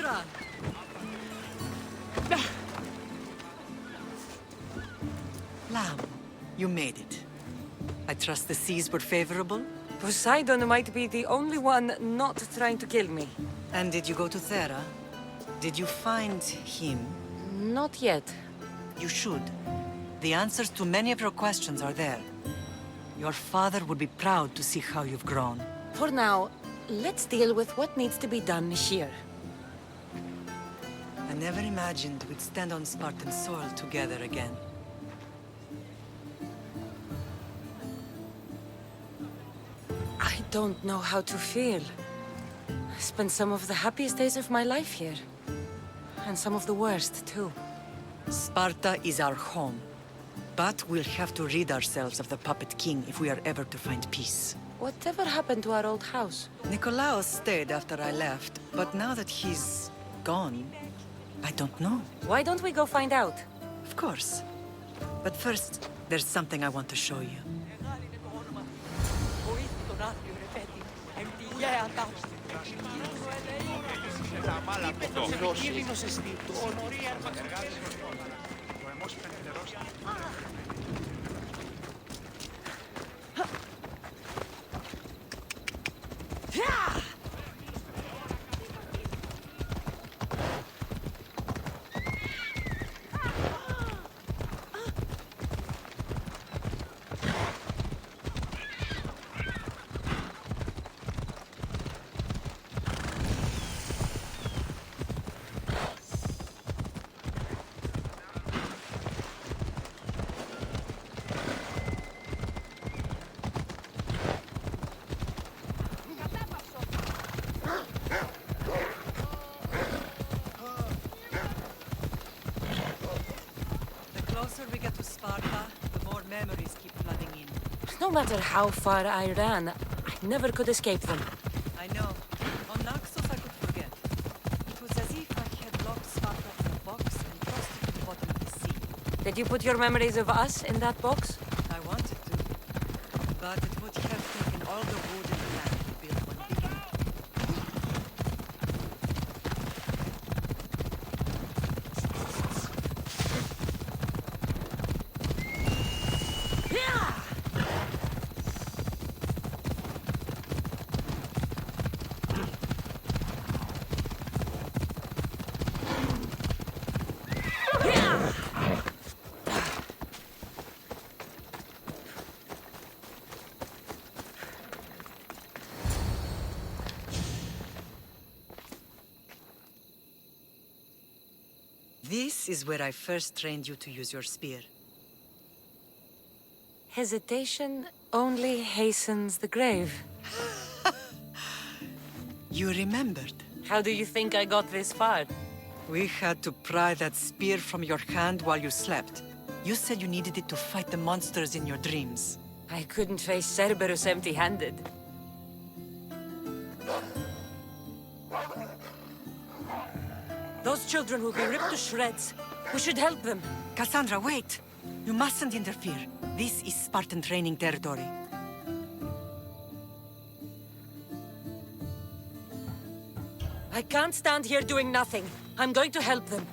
Cassandra! Lamb, you made it. I trust the seas were favorable? Poseidon might be the only one not trying to kill me. And did you go to Thera? Did you find him? Not yet. You should. The answers to many of your questions are there. Your father would be proud to see how you've grown. For now, let's deal with what needs to be done here. I never imagined we'd stand on Spartan soil together again. I don't know how to feel. I spent some of the happiest days of my life here. And some of the worst, too. Sparta is our home. But we'll have to rid ourselves of the puppet king if we are ever to find peace. Whatever happened to our old house? Nikolaos stayed after I left, but now that he's gone, I don't know. Why don't we go find out? Of course. But first, there's something I want to show you. The closer we get to Sparta, the more memories keep flooding in. No matter how far I ran, I never could escape them. I know. On Naxos I could forget. It was as if I had locked Sparta in a box and tossed it to the bottom of the sea. Did you put your memories of us in that box? I wanted to, but it would have taken all the wood in the land to build one big enough. This is where I first trained you to use your spear. Hesitation only hastens the grave. You remembered. How do you think I got this far? We had to pry that spear from your hand while you slept. You said you needed it to fight the monsters in your dreams. I couldn't face Cerberus empty-handed. Those children will be ripped to shreds. We should help them. Cassandra, wait! You mustn't interfere. This is Spartan training territory. I can't stand here doing nothing. I'm going to help them.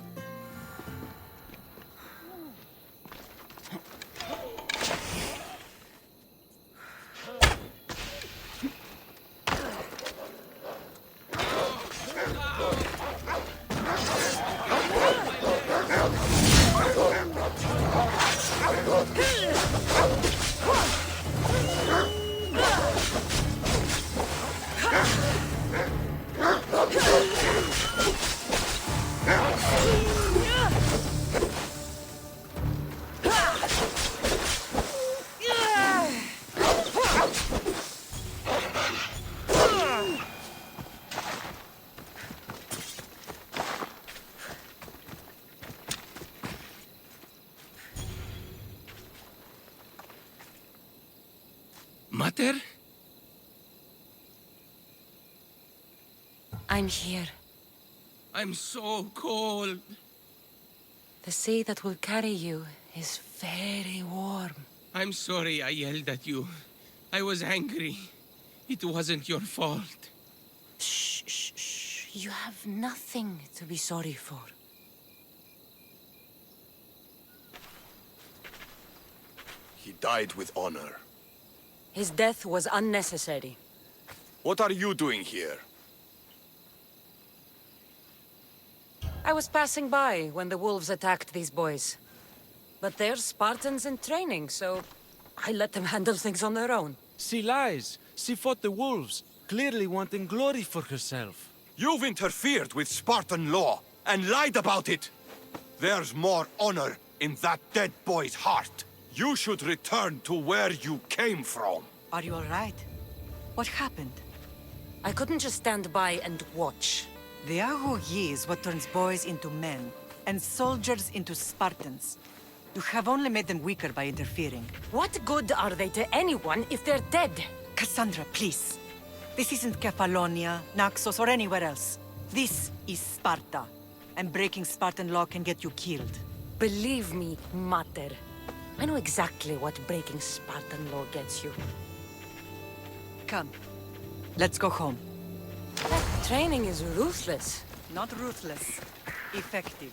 Mater? I'm here. I'm so cold. The sea that will carry you is very warm. I'm sorry I yelled at you. I was angry. It wasn't your fault. Shh, shh, shh. You have nothing to be sorry for. He died with honor. His death was unnecessary. What are you doing here? I was passing by when the wolves attacked these boys. But they're Spartans in training, so I let them handle things on their own. She lies. She fought the wolves, clearly wanting glory for herself. You've interfered with Spartan law and lied about it. There's more honor in that dead boy's heart. You should return to where you came from. Are you all right? What happened? I couldn't just stand by and watch. The Ahoyi is what turns boys into men, and soldiers into Spartans. You have only made them weaker by interfering. What good are they to anyone if they're dead? Cassandra, please. This isn't Kefalonia, Naxos, or anywhere else. This is Sparta, and breaking Spartan law can get you killed. Believe me, Mater. I know exactly what breaking Spartan law gets you. Come, let's go home. Training is ruthless. Not ruthless, effective.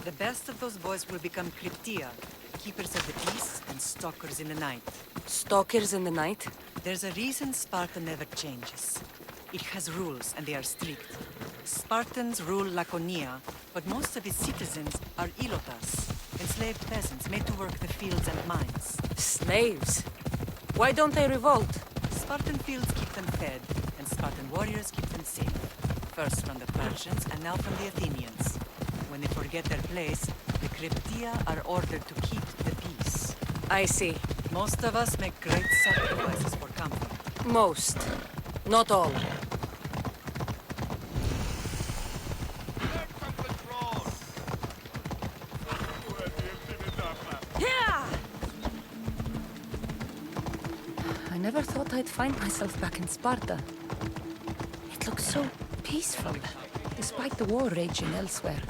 The best of those boys will become Cryptia, keepers of the peace and stalkers in the night. Stalkers in the night? There's a reason Sparta never changes. It has rules, and they are strict. Spartans rule Laconia, but most of its citizens are ilotas, enslaved peasants made to work the fields and mines. Slaves? Why don't they revolt? Spartan fields keep them fed, and Spartan warriors keep them safe. First from the Persians, and now from the Athenians. When they forget their place, the Cryptia are ordered to keep the peace. I see. Most of us make great sacrifices for comfort. Most. Not all. Yeah! I never thought I'd find myself back in Sparta. It looks so peaceful, despite the war raging elsewhere.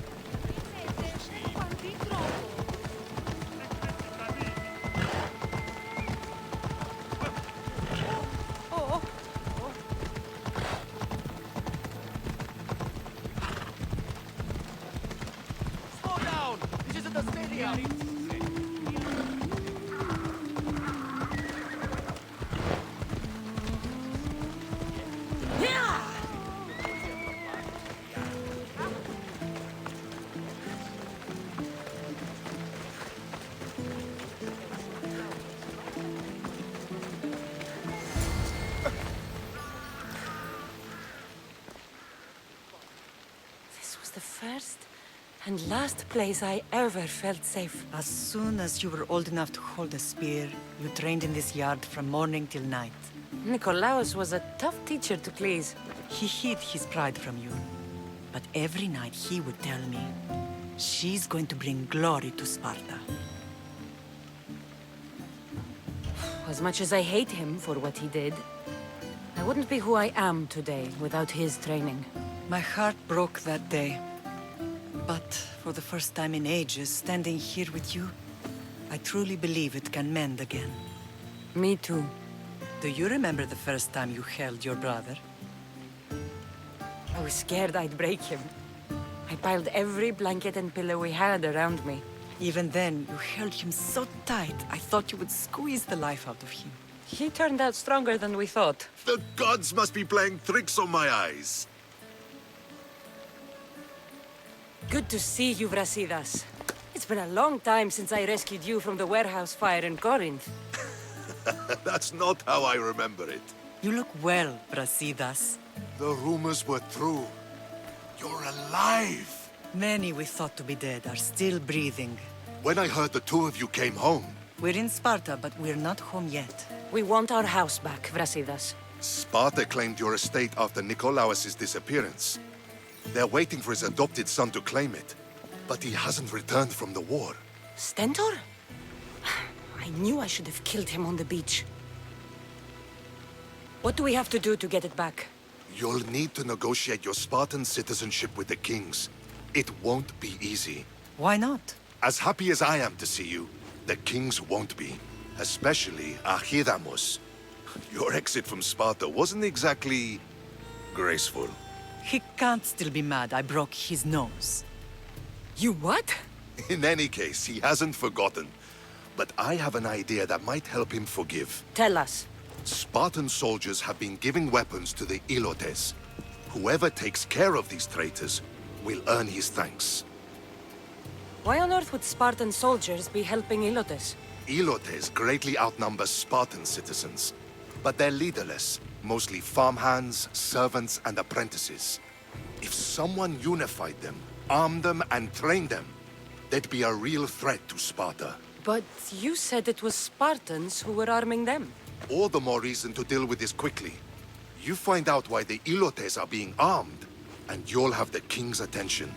The first and last place I ever felt safe. As soon as you were old enough to hold a spear, you trained in this yard from morning till night. Nikolaos was a tough teacher to please. He hid his pride from you. But every night he would tell me, she's going to bring glory to Sparta. As much as I hate him for what he did, I wouldn't be who I am today without his training. My heart broke that day. But for the first time in ages, standing here with you, I truly believe it can mend again. Me too. Do you remember the first time you held your brother? I was scared I'd break him. I piled every blanket and pillow we had around me. Even then, you held him so tight, I thought you would squeeze the life out of him. He turned out stronger than we thought. The gods must be playing tricks on my eyes. Good to see you, Brasidas. It's been a long time since I rescued you from the warehouse fire in Corinth. That's not how I remember it. You look well, Brasidas. The rumors were true. You're alive! Many we thought to be dead are still breathing. When I heard the two of you came home, We're in Sparta, but we're not home yet. We want our house back, Brasidas. Sparta claimed your estate after Nikolaos' disappearance. They're waiting for his adopted son to claim it. But he hasn't returned from the war. Stentor? I knew I should have killed him on the beach. What do we have to do to get it back? You'll need to negotiate your Spartan citizenship with the kings. It won't be easy. Why not? As happy as I am to see you, the kings won't be. Especially Archidamos. Your exit from Sparta wasn't exactly graceful. He can't still be mad I broke his nose. You what? In any case, he hasn't forgotten. But I have an idea that might help him forgive. Tell us. Spartan soldiers have been giving weapons to the Ilotes. Whoever takes care of these traitors will earn his thanks. Why on earth would Spartan soldiers be helping Ilotes? Ilotes greatly outnumber Spartan citizens, but they're leaderless, mostly farmhands, servants, and apprentices. If someone unified them, armed them, and trained them, they'd be a real threat to Sparta. But you said it was Spartans who were arming them. All the more reason to deal with this quickly. You find out why the Ilotes are being armed, and you'll have the king's attention.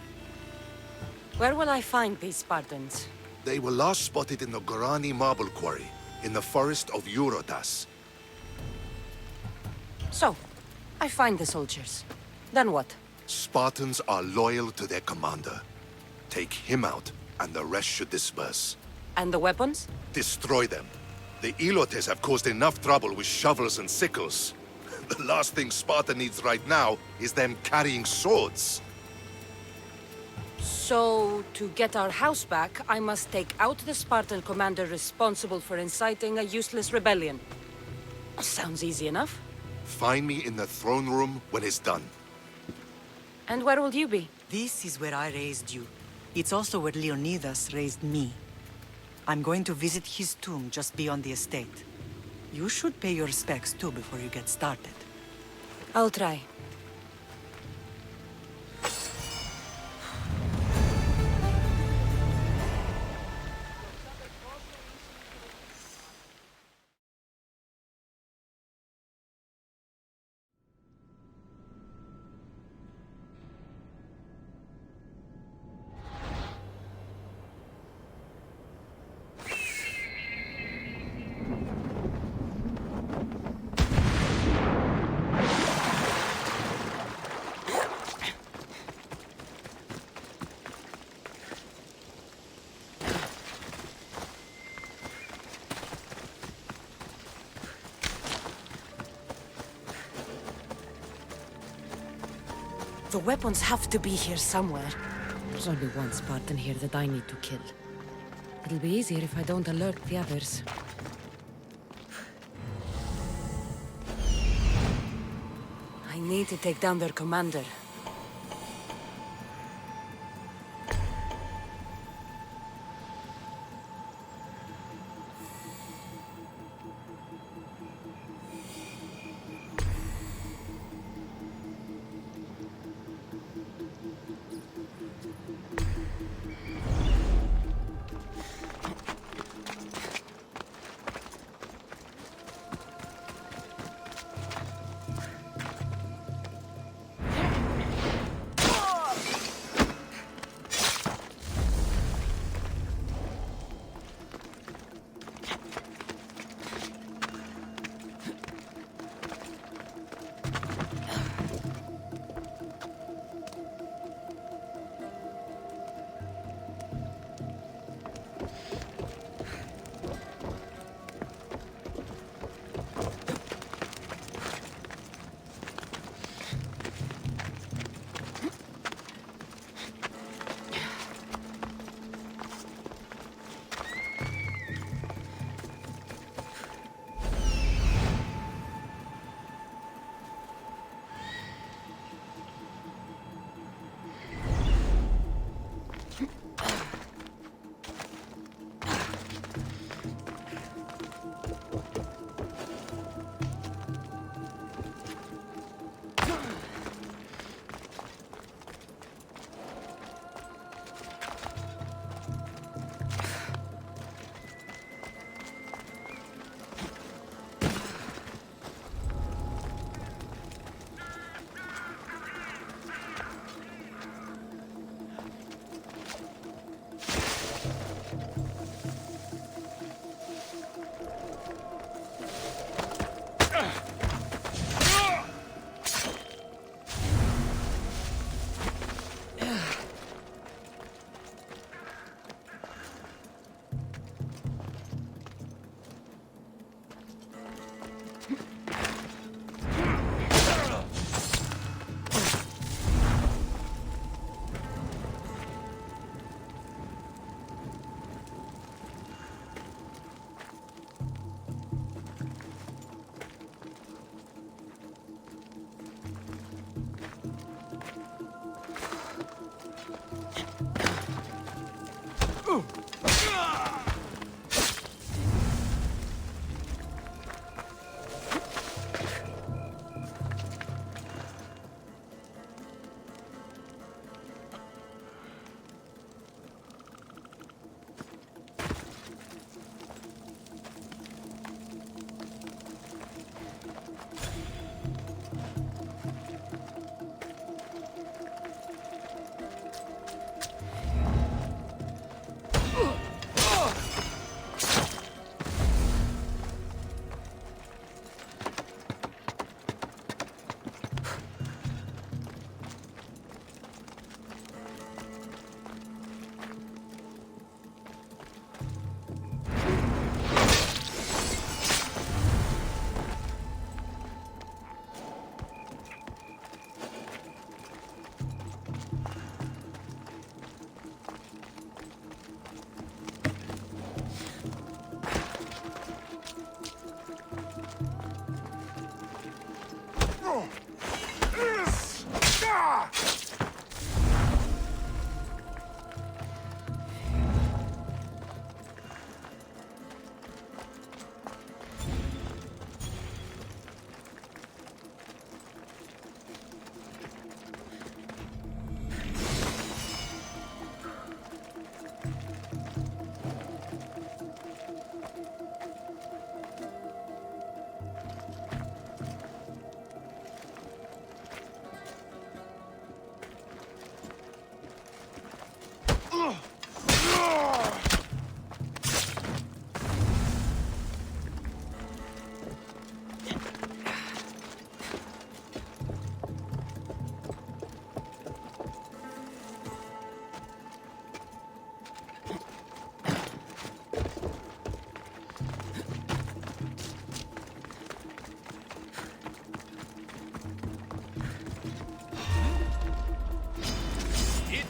Where will I find these Spartans? They were last spotted in the Gorani marble quarry, in the forest of Eurotas. So, I find the soldiers. Then what? Spartans are loyal to their commander. Take him out, and the rest should disperse. And the weapons? Destroy them. The Ilotes have caused enough trouble with shovels and sickles. The last thing Sparta needs right now is them carrying swords. So, to get our house back, I must take out the Spartan commander responsible for inciting a useless rebellion. Sounds easy enough. Find me in the throne room when it's done. And where will you be? This is where I raised you. It's also where Leonidas raised me. I'm going to visit his tomb just beyond the estate. You should pay your respects too before you get started. I'll try. The weapons have to be here somewhere. There's only one Spartan here that I need to kill. It'll be easier if I don't alert the others. I need to take down their commander.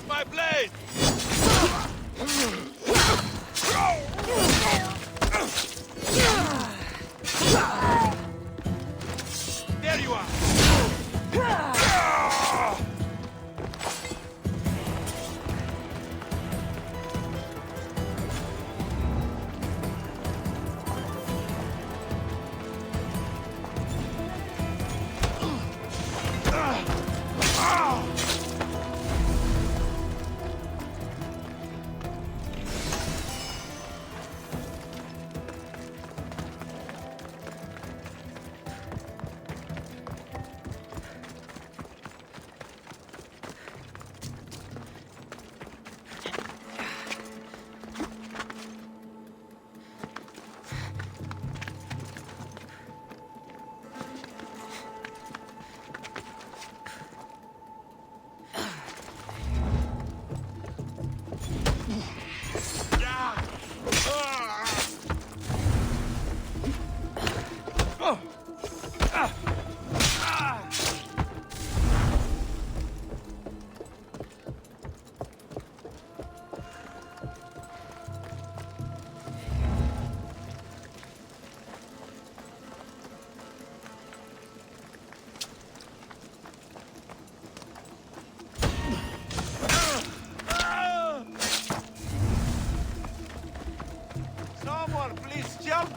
My blade! There you are!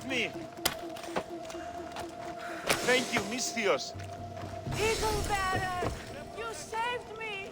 Me. Thank you, Mistios. Eagle bearer, you saved me.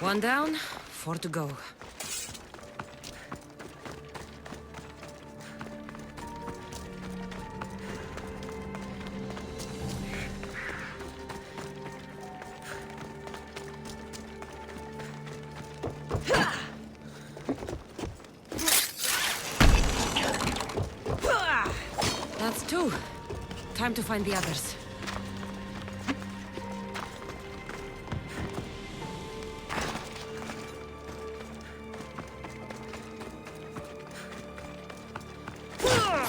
One down, 4 to go. That's 2. Time to find the others.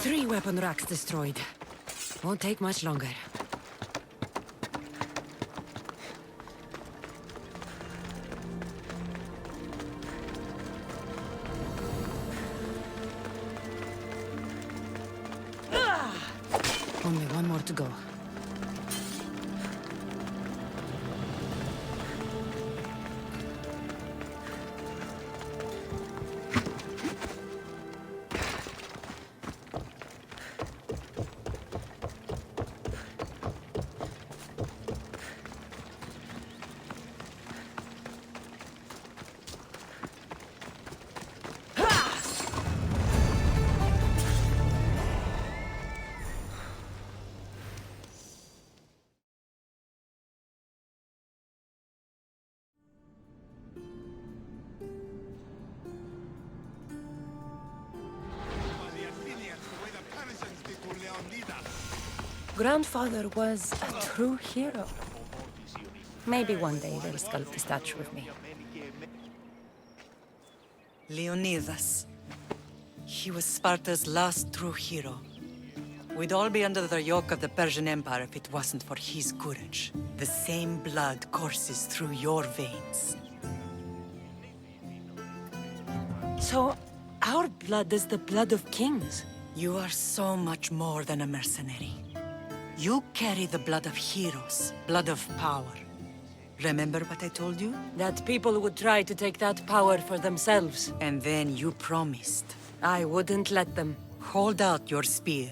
3 weapon racks destroyed. Won't take much longer. Only one more to go. Grandfather was a true hero. Maybe one day they'll sculpt a statue of me. Leonidas. He was Sparta's last true hero. We'd all be under the yoke of the Persian Empire if it wasn't for his courage. The same blood courses through your veins. So, our blood is the blood of kings. You are so much more than a mercenary. You carry the blood of heroes, blood of power. Remember what I told you? That people would try to take that power for themselves. And then you promised. I wouldn't let them. Hold out your spear.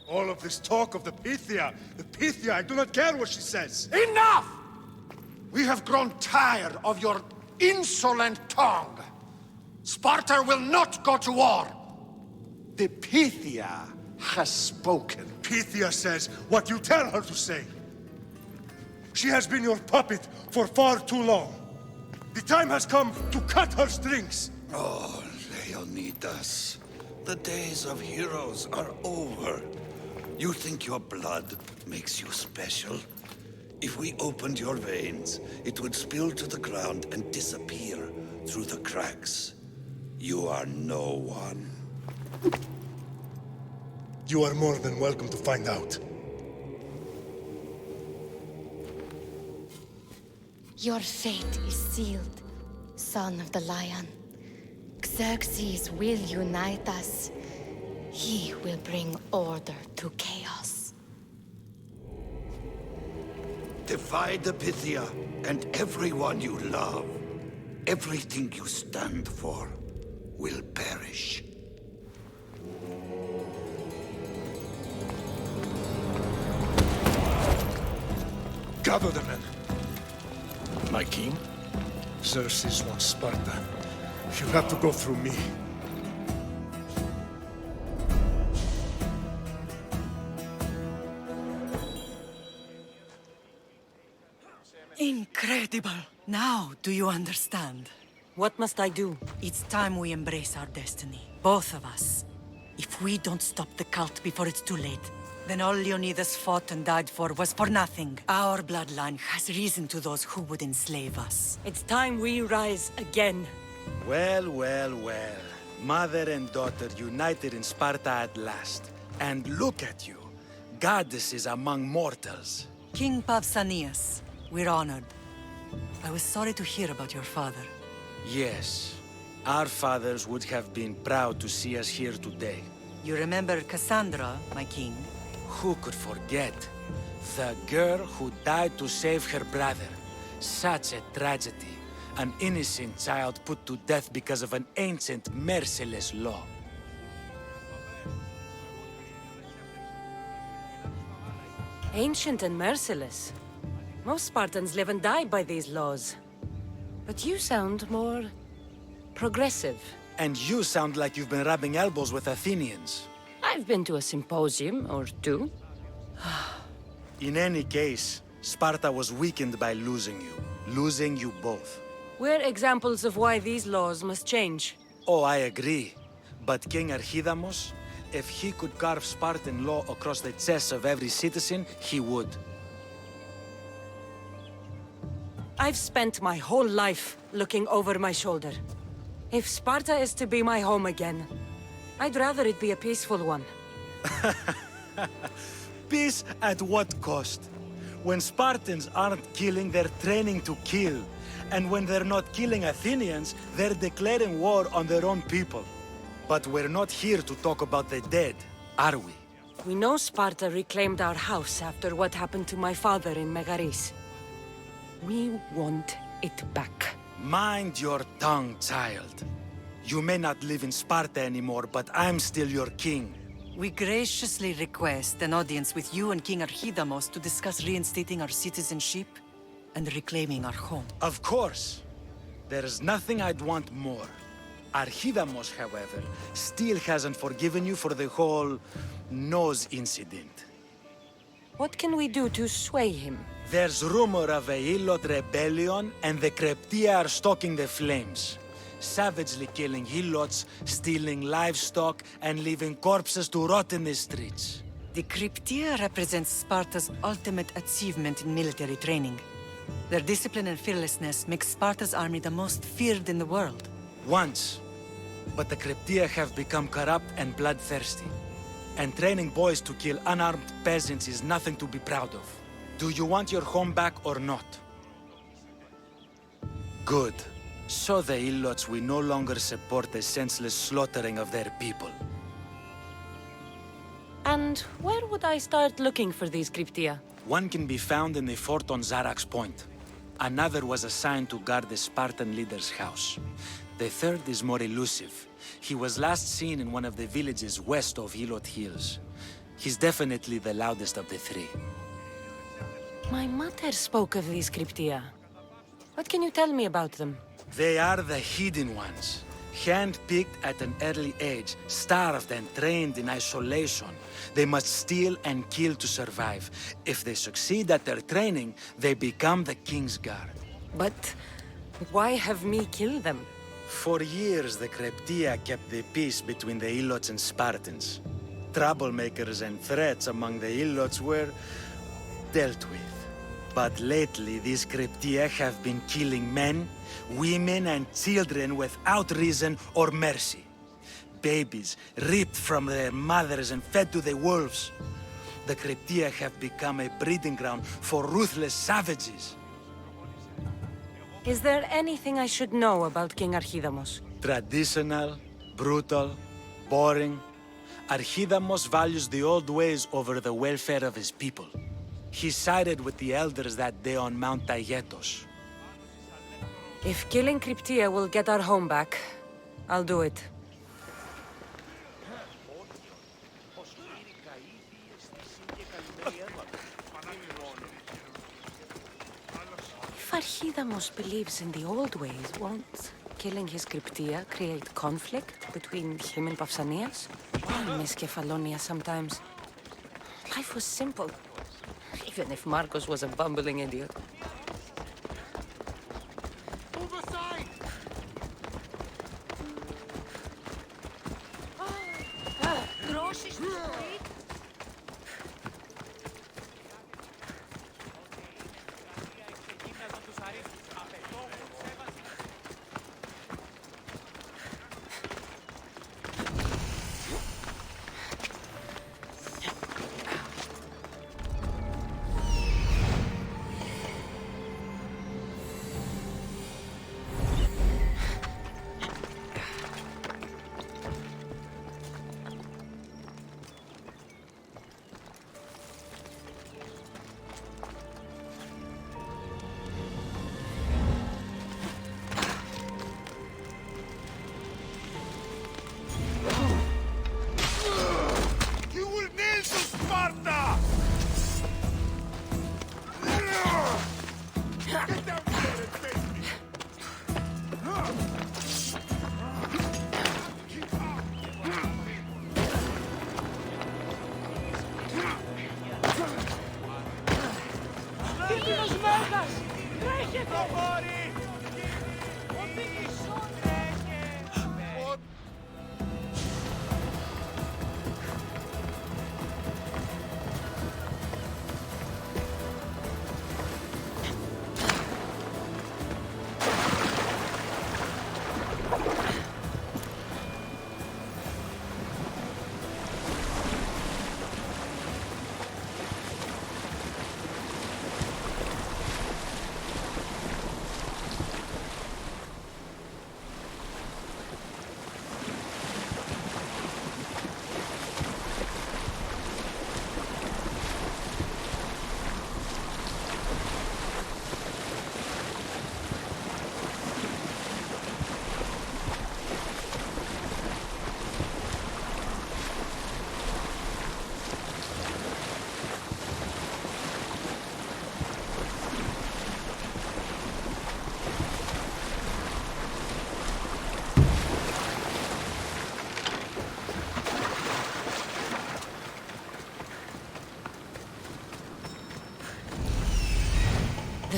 All of this talk of the Pythia, I do not care what she says. Enough! We have grown tired of your insolent tongue. Sparta will not go to war. The Pythia has spoken. Pythia says what you tell her to say. She has been your puppet for far too long. The time has come to cut her strings. Oh, Leonidas, the days of heroes are over. You think your blood makes you special? If we opened your veins, it would spill to the ground and disappear through the cracks. You are no one. You are more than welcome to find out. Your fate is sealed, son of the lion. Xerxes will unite us. He will bring order to chaos. Divide the Pythia and everyone you love. Everything you stand for will perish. Gather the men. My king? Xerxes wants Sparta. You have to go through me. Incredible! Now, do you understand? What must I do? It's time we embrace our destiny. Both of us. If we don't stop the cult before it's too late, then all Leonidas fought and died for was for nothing. Our bloodline has risen to those who would enslave us. It's time we rise again. Well, well, well. Mother and daughter united in Sparta at last. And look at you. Goddesses among mortals. King Pausanias, we're honored. I was sorry to hear about your father. Yes. Our fathers would have been proud to see us here today. You remember Cassandra, my king? Who could forget? The girl who died to save her brother. Such a tragedy. An innocent child put to death because of an ancient, merciless law. Ancient and merciless. Most Spartans live and die by these laws. But you sound more progressive. And you sound like you've been rubbing elbows with Athenians. I've been to a symposium or two. In any case, Sparta was weakened by losing you. Losing you both. We're examples of why these laws must change. Oh, I agree. But King Archidamos, if he could carve Spartan law across the chests of every citizen, he would. I've spent my whole life looking over my shoulder. If Sparta is to be my home again, I'd rather it be a peaceful one. Peace at what cost? When Spartans aren't killing, they're training to kill. And when they're not killing Athenians, they're declaring war on their own people. But we're not here to talk about the dead, are we? We know Sparta reclaimed our house after what happened to my father in Megaris. We want it back. Mind your tongue, child. You may not live in Sparta anymore, but I'm still your king. We graciously request an audience with you and King Archidamos to discuss reinstating our citizenship and reclaiming our home. Of course. There's nothing I'd want more. Archidamos, however, still hasn't forgiven you for the whole nose incident. What can we do to sway him? There's rumor of a Hilot rebellion, and the Kreptia are stoking the flames. Savagely killing Hilots, stealing livestock, and leaving corpses to rot in the streets. The Cryptia represents Sparta's ultimate achievement in military training. Their discipline and fearlessness make Sparta's army the most feared in the world. Once. But the Kreptia have become corrupt and bloodthirsty. And training boys to kill unarmed peasants is nothing to be proud of. Do you want your home back or not? Good. So the Ilots will no longer support the senseless slaughtering of their people. And where would I start looking for these Cryptia? One can be found in the fort on Zarak's Point. Another was assigned to guard the Spartan leader's house. The third is more elusive. He was last seen in one of the villages west of Hilot Hills. He's definitely the loudest of the three. My mother spoke of these Cryptia. What can you tell me about them? They are the hidden ones. Hand-picked at an early age, starved and trained in isolation. They must steal and kill to survive. If they succeed at their training, they become the king's guard. But why have me kill them? For years, the Kreptia kept the peace between the Ilots and Spartans. Troublemakers and threats among the Ilots were dealt with. But lately, these Kreptia have been killing men, women, and children without reason or mercy. Babies ripped from their mothers and fed to the wolves. The Kreptia have become a breeding ground for ruthless savages. Is there anything I should know about King Archidamos? Traditional, brutal, boring. Archidamos values the old ways over the welfare of his people. He sided with the elders that day on Mount Taygetos. If killing Cryptia will get our home back, I'll do it. If Archidamos believes in the old ways, won't killing his Cryptia create conflict between him and Pausanias? I miss Kefalonia sometimes. Life was simple. Even if Marcos was a bumbling idiot. Move aside!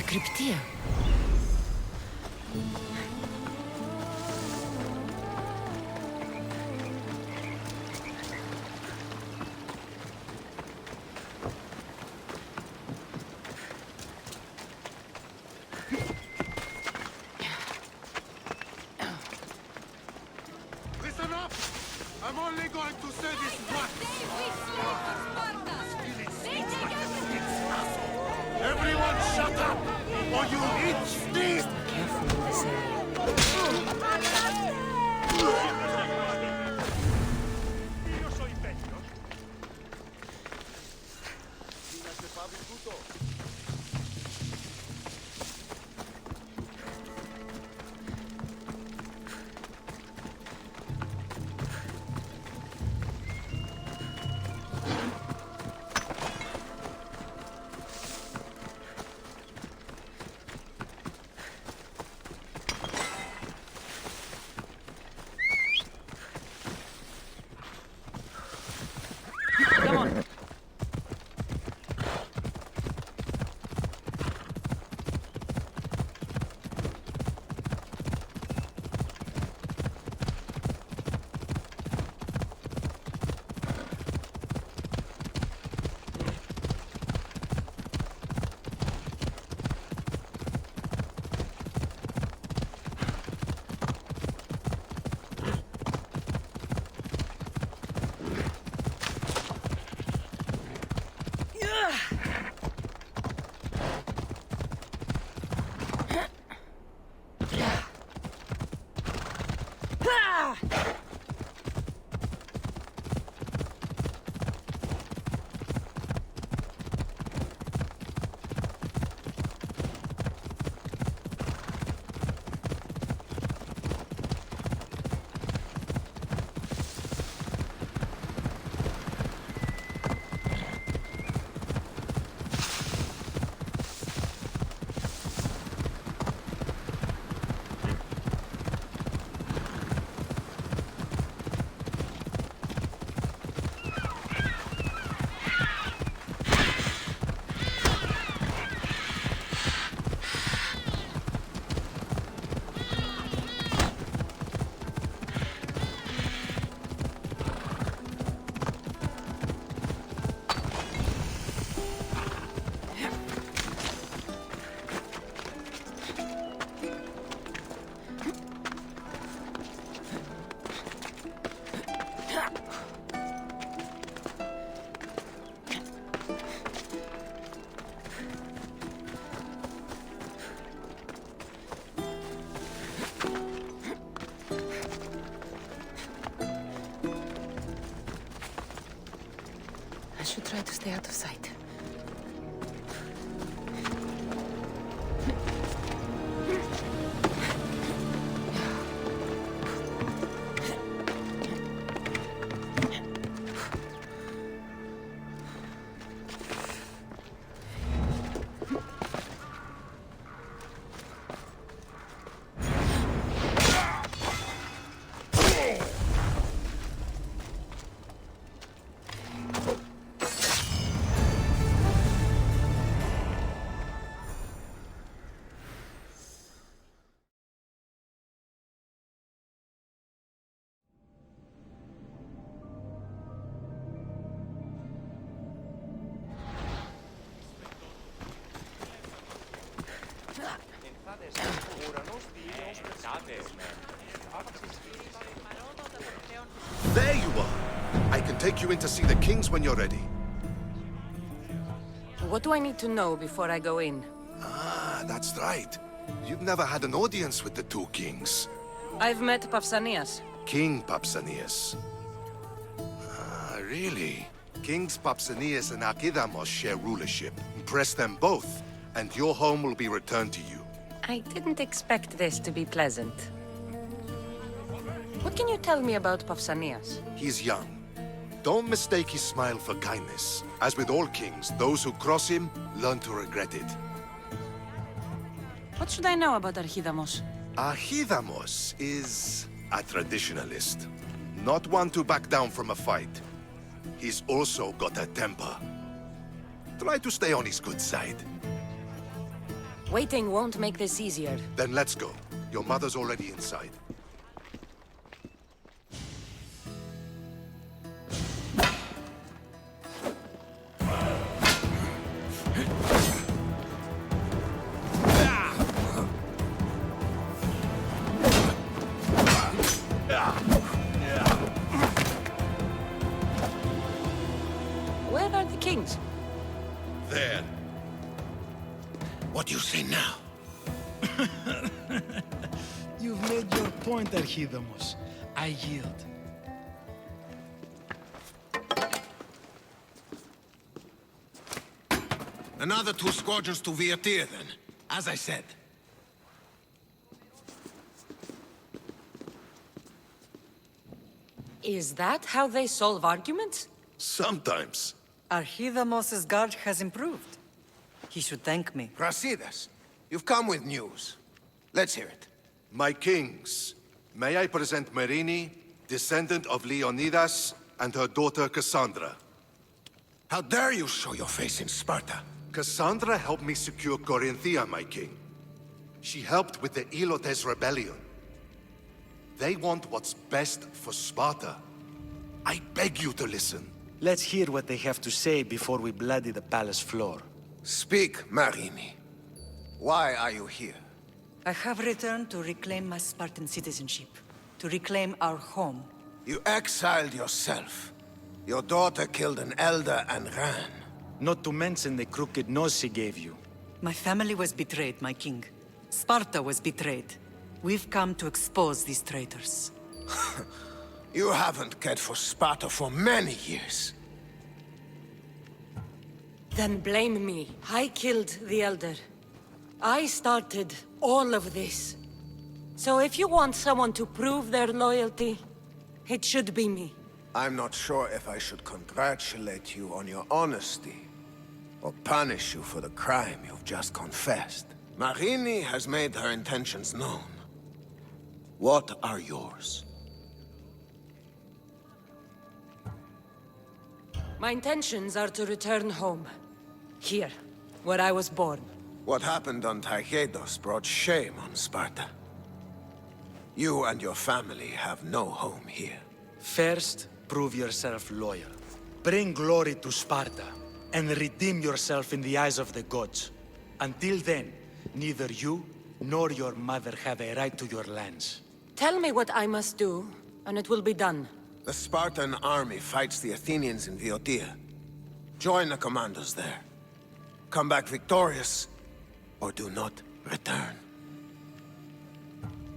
Scriptia. Listen up! I'm only going to say this once. Everyone shut up, or you'll eat sneeze! Careful in this area. Come on. I should try to stay out of sight. There you are! I can take you in to see the kings when you're ready. What do I need to know before I go in? Ah, that's right. You've never had an audience with the two kings. I've met Pausanias. King Pausanias. Ah, really? Kings Pausanias and Archidamos share rulership. Impress them both, and your home will be returned to you. I didn't expect this to be pleasant. What can you tell me about Pausanias? He's young. Don't mistake his smile for kindness. As with all kings, those who cross him learn to regret it. What should I know about Archidamos? Archidamos is a traditionalist. Not one to back down from a fight. He's also got a temper. Try to stay on his good side. Waiting won't make this easier. Then let's go. Your mother's already inside. Where are the kings? There. What do you say now? You've made your point, Archidamos. I yield. Another 2 squadrons to Viatir, then. As I said. Is that how they solve arguments? Sometimes. Archidamos's guard has improved. He should thank me. Brasidas, you've come with news. Let's hear it. My kings, may I present Merini, descendant of Leonidas, and her daughter Cassandra. How dare you show your face in Sparta? Cassandra helped me secure Corinthia, my king. She helped with the Ilotes rebellion. They want what's best for Sparta. I beg you to listen. Let's hear what they have to say before we bloody the palace floor. Speak, Marini. Why are you here? I have returned to reclaim my Spartan citizenship, to reclaim our home. You exiled yourself. Your daughter killed an elder and ran. Not to mention the crooked nose she gave you. My family was betrayed, my king. Sparta was betrayed. We've come to expose these traitors. You haven't cared for Sparta for many years. Then blame me. I killed the Elder. I started all of this. So if you want someone to prove their loyalty, it should be me. I'm not sure if I should congratulate you on your honesty, or punish you for the crime you've just confessed. Marini has made her intentions known. What are yours? My intentions are to return home. Here, where I was born. What happened on Taygedos brought shame on Sparta. You and your family have no home here. First, prove yourself loyal. Bring glory to Sparta, and redeem yourself in the eyes of the gods. Until then, neither you nor your mother have a right to your lands. Tell me what I must do, and it will be done. The Spartan army fights the Athenians in Viotia. Join the commandos there. Come back victorious, or do not return.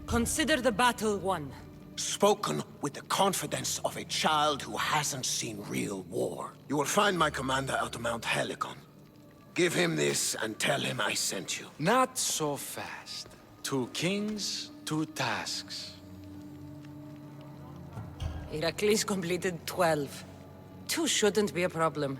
Consider the battle won. Spoken with the confidence of a child who hasn't seen real war. You will find my commander out of Mount Helicon. Give him this and tell him I sent you. Not so fast. 2 kings, 2 tasks. Heracles completed 12. 2 shouldn't be a problem.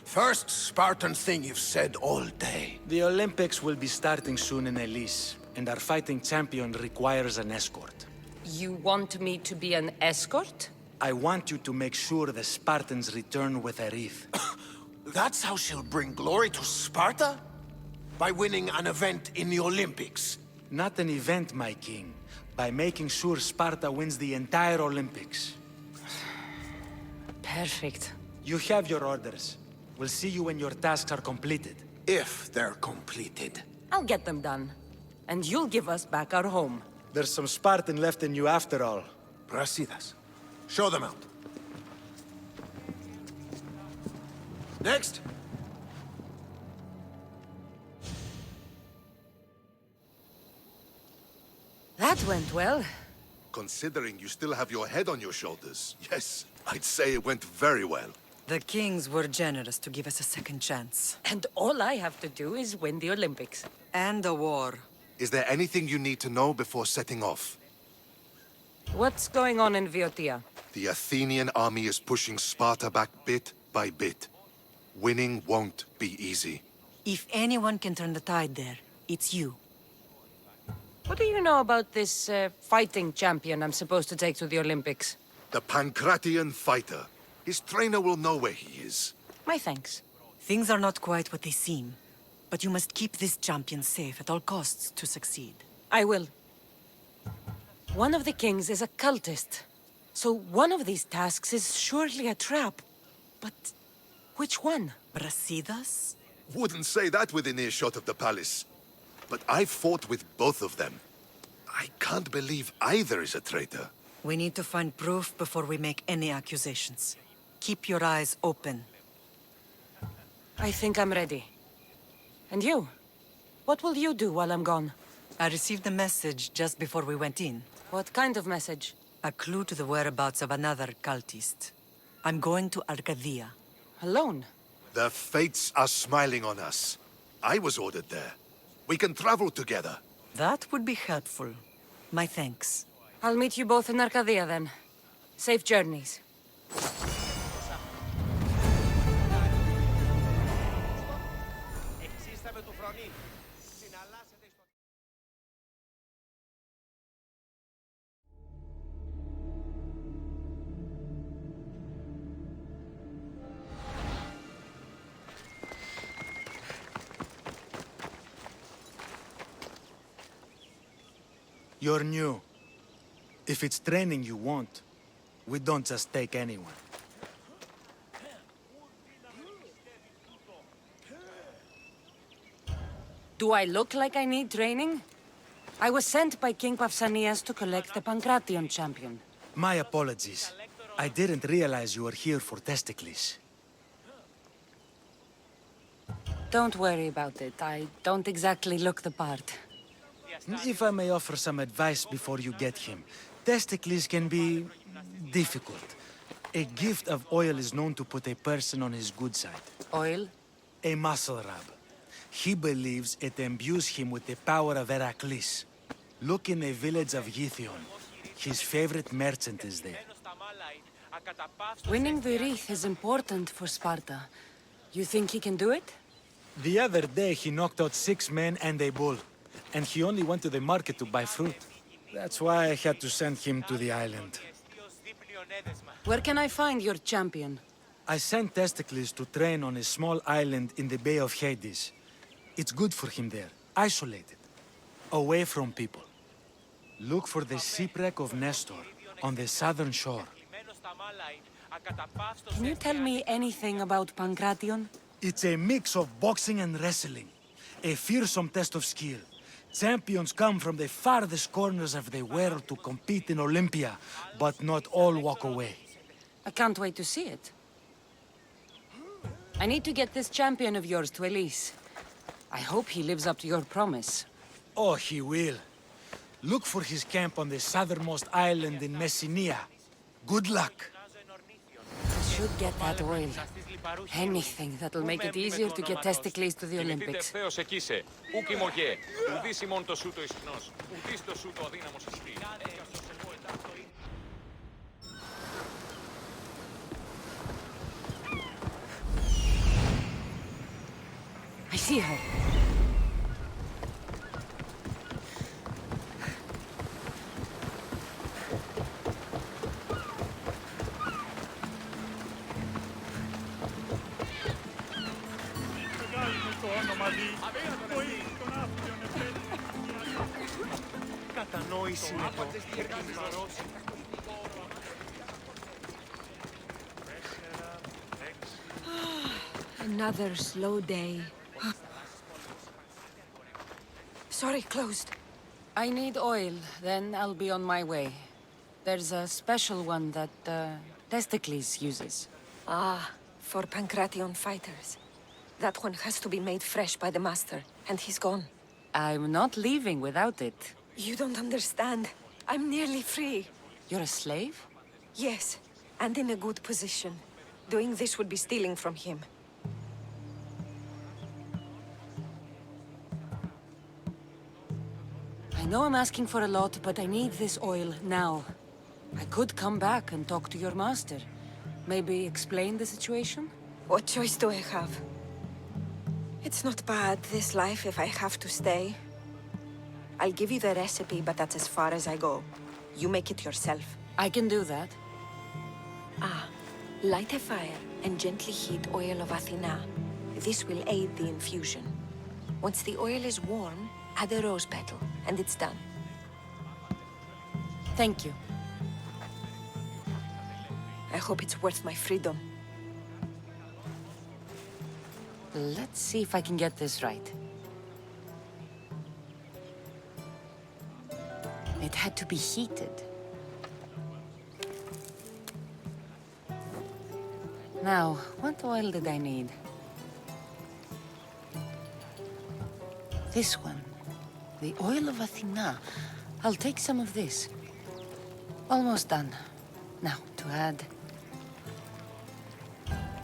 First Spartan thing you've said all day. The Olympics will be starting soon in Elis, and our fighting champion requires an escort. You want me to be an escort? I want you to make sure the Spartans return with a wreath. That's how she'll bring glory to Sparta? By winning an event in the Olympics? Not an event, my king. By making sure Sparta wins the entire Olympics. Perfect. You have your orders. We'll see you when your tasks are completed. If they're completed. I'll get them done. And you'll give us back our home. There's some Spartan left in you after all. Brasidas, show them out. Next. That went well. Considering you still have your head on your shoulders, yes, I'd say it went very well. The kings were generous to give us a second chance. And all I have to do is win the Olympics. And a war. Is there anything you need to know before setting off? What's going on in Viotia? The Athenian army is pushing Sparta back bit by bit. Winning won't be easy. If anyone can turn the tide there, it's you. What do you know about this fighting champion I'm supposed to take to the Olympics? The Pankrátian fighter. His trainer will know where he is. My thanks. Things are not quite what they seem. But you must keep this champion safe at all costs to succeed. I will. One of the kings is a cultist. So one of these tasks is surely a trap. But which one? Brasidas? Wouldn't say that within earshot of the palace. But I've fought with both of them. I can't believe either is a traitor. We need to find proof before we make any accusations. Keep your eyes open. I think I'm ready. And you? What will you do while I'm gone? I received a message just before we went in. What kind of message? A clue to the whereabouts of another cultist. I'm going to Arcadia. Alone? The fates are smiling on us. I was ordered there. We can travel together. That would be helpful. My thanks. I'll meet you both in Arcadia then. Safe journeys. You're new. If it's training you want, we don't just take anyone. Do I look like I need training? I was sent by King Pausanias to collect the Pankrácio champion. My apologies. I didn't realize you were here for testicles. Don't worry about it. I don't exactly look the part. If I may offer some advice before you get him, testicles can be difficult. A gift of oil is known to put a person on his good side. Oil? A muscle rub. He believes it imbues him with the power of Heracles. Look in the village of Githion. His favorite merchant is there. Winning the wreath is important for Sparta. You think he can do it? The other day he knocked out 6 men and a bull. And he only went to the market to buy fruit. That's why I had to send him to the island. Where can I find your champion? I sent Testicles to train on a small island in the Bay of Hades. It's good for him there, isolated, away from people. Look for the shipwreck of Nestor on the southern shore. Can you tell me anything about Pankrácio? It's a mix of boxing and wrestling. A fearsome test of skill. Champions come from the farthest corners of the world to compete in Olympia, but not all walk away. I can't wait to see it. I need to get this champion of yours to Elise. I hope he lives up to your promise. Oh, he will. Look for his camp on the southernmost island in Messenia. Good luck. I should get that oil. Anything that'll make it easier to get Testicles to the Olympics. I see her. Another slow day. Sorry, closed. I need oil, then I'll be on my way. There's a special one that, Testicles uses. Ah, for Pankrácio fighters. That one has to be made fresh by the master, and he's gone. I'm not leaving without it. You don't understand. I'm nearly free. You're a slave? Yes, and in a good position. Doing this would be stealing from him. I know I'm asking for a lot, but I need this oil now. I could come back and talk to your master. Maybe explain the situation? What choice do I have? It's not bad, this life, if I have to stay. I'll give you the recipe, but that's as far as I go. You make it yourself. I can do that. Ah, light a fire and gently heat oil of Athena. This will aid the infusion. Once the oil is warm, add a rose petal, and it's done. Thank you. I hope it's worth my freedom. Let's see if I can get this right. It had to be heated. Now, what oil did I need? This one. The oil of Athena. I'll take some of this. Almost done. Now, to add...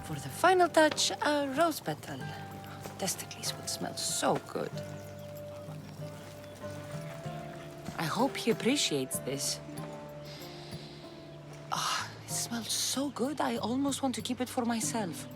For the final touch, a rose petal. Testicles will smell so good. I hope he appreciates this. Ah, it smells so good, I almost want to keep it for myself.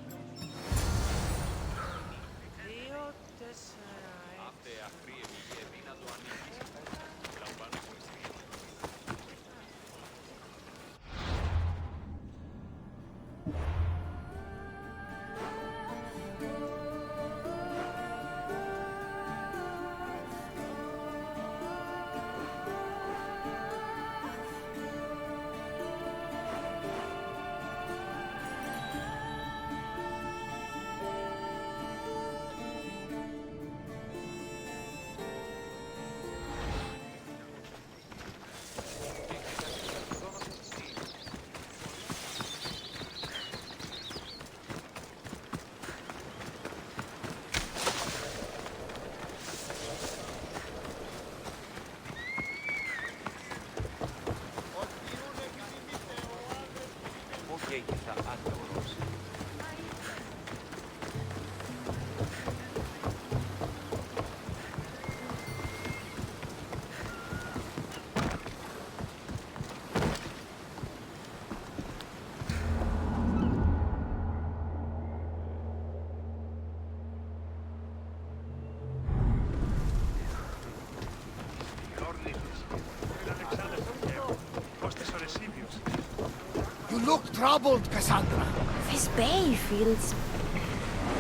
You look troubled, Cassandra. This bay feels...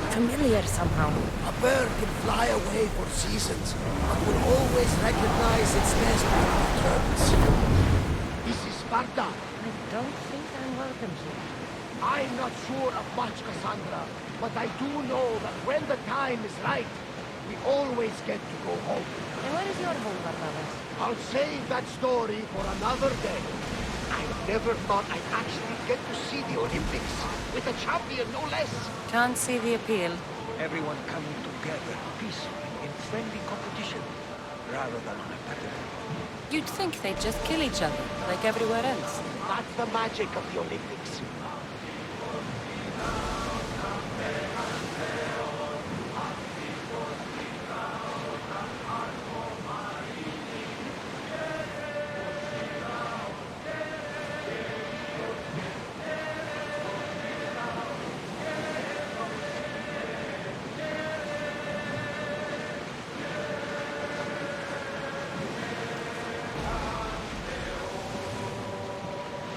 familiar somehow. A bird can fly away for seasons, but will always recognize its nest when it returns. This is Sparta. I don't think I'm welcome here. I'm not sure of much, Cassandra, but I do know that when the time is right, we always get to go home. And where is your home, Barnabas? I'll save that story for another day. I never thought I'd actually get to see the Olympics, with a champion, no less. Can't see the appeal. Everyone coming together peacefully in friendly competition, rather than on a battlefield. You'd think they'd just kill each other, like everywhere else. That's the magic of the Olympics.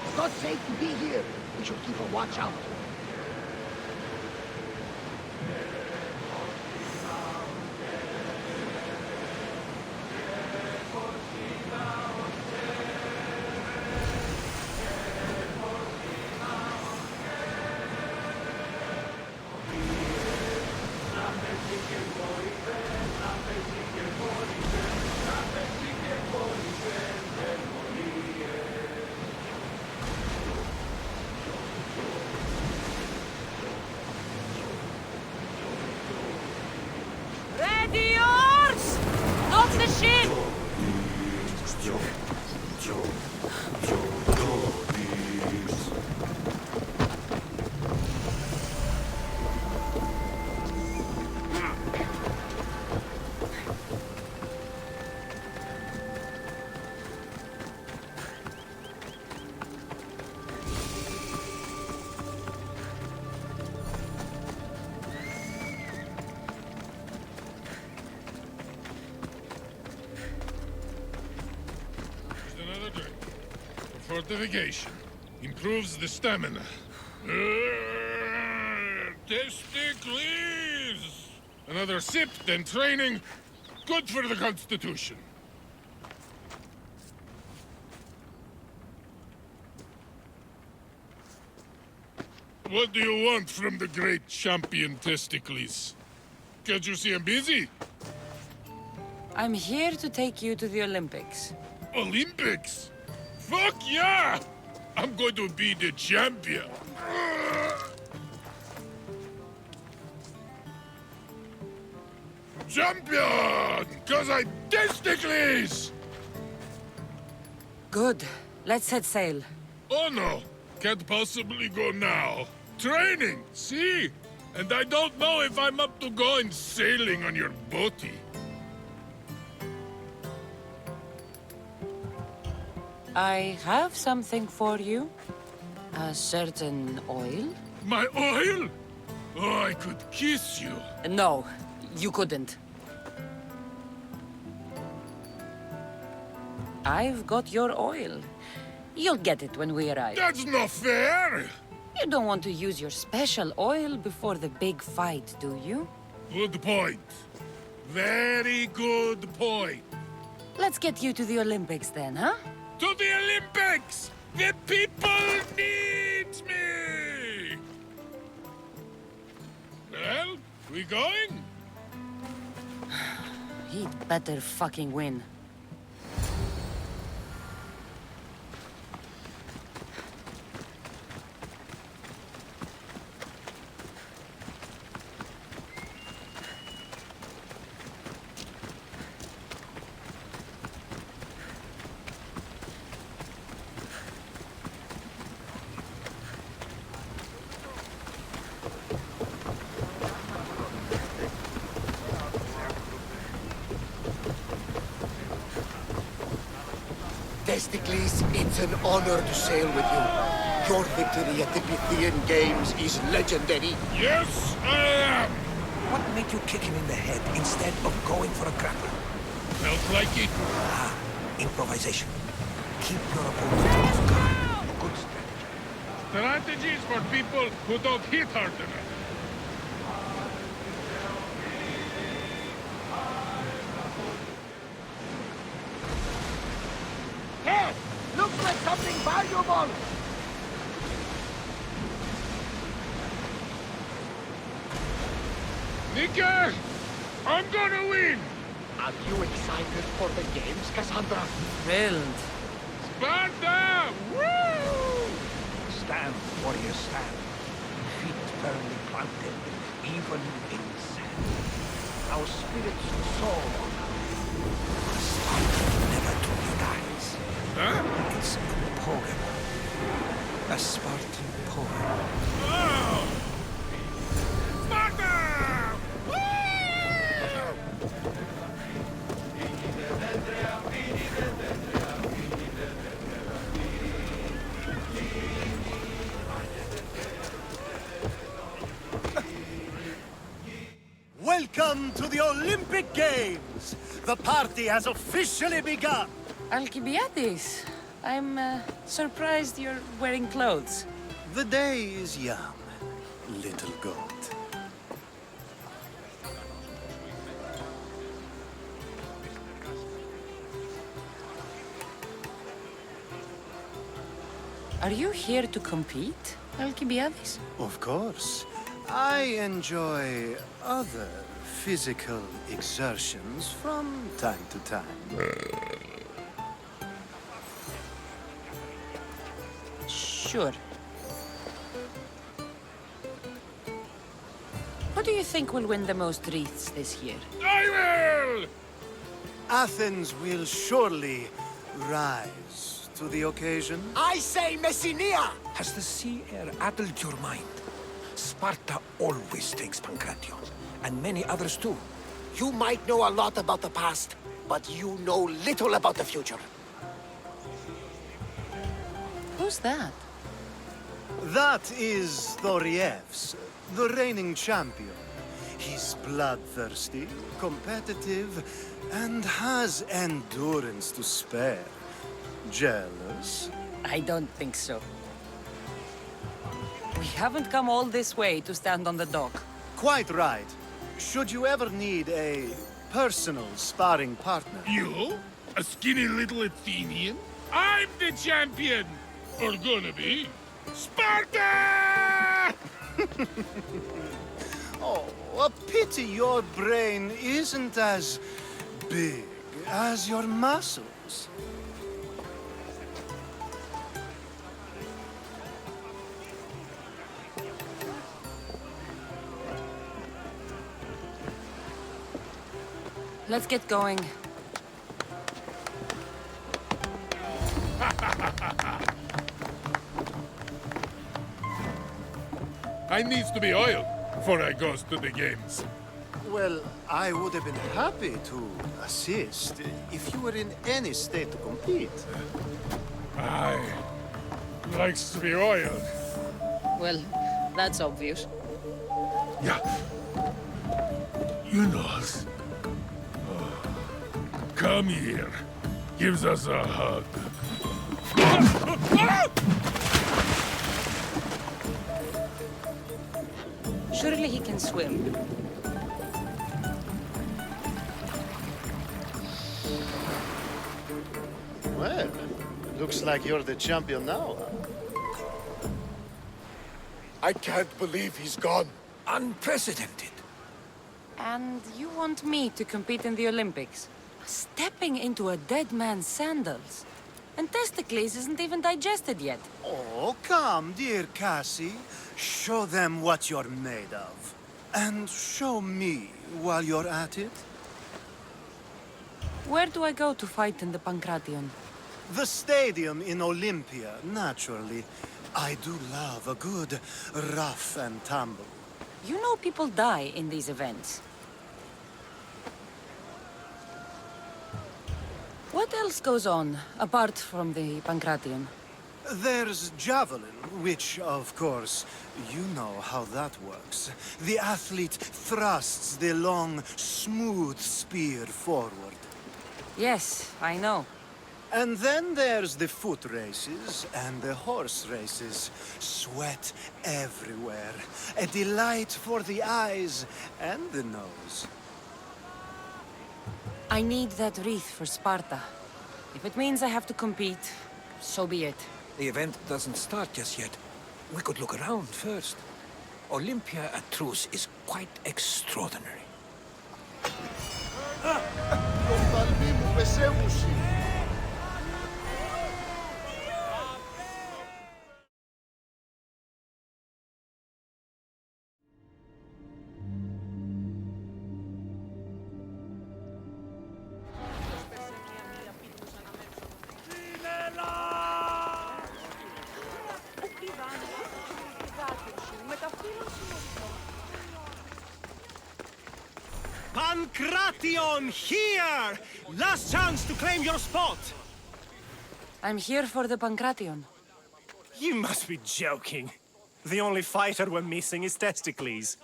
It's not safe to be here. We should keep a watch out. Ready yours! Not the ship! Another drink. For fortification. Improves the stamina. Testicles! Another sip, then training. Good for the Constitution. What do you want from the great champion Testicles? Can't you see I'm busy? I'm here to take you to the Olympics. Olympics? Fuck yeah! I'm going to be the champion. Champion! Cause I testicles! Good. Let's set sail. Oh no, can't possibly go now. Training, see? And I don't know if I'm up to going sailing on your boaty. I have something for you. A certain oil. My oil? Oh, I could kiss you. No, you couldn't. I've got your oil. You'll get it when we arrive. That's not fair! You don't want to use your special oil before the big fight, do you? Good point. Very good point. Let's get you to the Olympics then, huh? To the Olympics! The people need me! Well, we going? He'd better fucking win. Testicles, it's an honor to sail with you. Your victory at the Pythian Games is legendary. Yes, I am! What made you kick him in the head instead of going for a grapple? Felt like it. Ah, improvisation. Keep your opponent off guard. Good strategy. Strategies for people who don't hit hard enough. Hey, looks like something valuable. Nika, I'm gonna win! Are you excited for the games, Cassandra? Thrilled. Sparta! Woo! Stand, warriors, stand. Feet firmly planted, even in sand. Our spirits soar on our Sparta never truly dies. Huh? It's a poem. A Spartan poem. Oh! Sparta! Woo! Welcome to the Olympic Games! The party has officially begun! Alcibiades, I'm surprised you're wearing clothes. The day is young, little goat. Are you here to compete, Alcibiades? Of course. I enjoy other physical exertions from time to time. Sure. Who do you think will win the most wreaths this year? I will! Athens will surely rise to the occasion. I say Messinia! Has the sea air addled your mind? Sparta always takes Pankrácio, and many others too. You might know a lot about the past, but you know little about the future. Who's that? That is Thorievs, the reigning champion. He's bloodthirsty, competitive, and has endurance to spare. Jealous? I don't think so. We haven't come all this way to stand on the dock. Quite right. Should you ever need a personal sparring partner? You? A skinny little Athenian? I'm the champion! Or gonna be. Sparta! Oh, a pity your brain isn't as big as your muscles. Let's get going. I needs to be oiled before I goes to the games. Well, I would have been happy to assist if you were in any state to compete. I likes to be oiled. Well, that's obvious. Yeah. You know. Come here. Gives us a hug. Surely he can swim. Well, looks like you're the champion now. I can't believe he's gone. Unprecedented. And you want me to compete in the Olympics? Stepping into a dead man's sandals. And Testicles isn't even digested yet. Oh, come, dear Cassie. Show them what you're made of. And show me while you're at it. Where do I go to fight in the Pankráció? The stadium in Olympia, naturally. I do love a good rough and tumble. You know people die in these events. What else goes on, apart from the Pankráció? There's javelin, which, of course, you know how that works. The athlete thrusts the long, smooth spear forward. Yes, I know. And then there's the foot races and the horse races. Sweat everywhere. A delight for the eyes and the nose. I need that wreath for Sparta. If it means I have to compete, so be it. The event doesn't start just yet. We could look around first. Olympia at truce is quite extraordinary. Pankráció, here! Last chance to claim your spot! I'm here for the Pankráció. You must be joking. The only fighter we're missing is Testicles.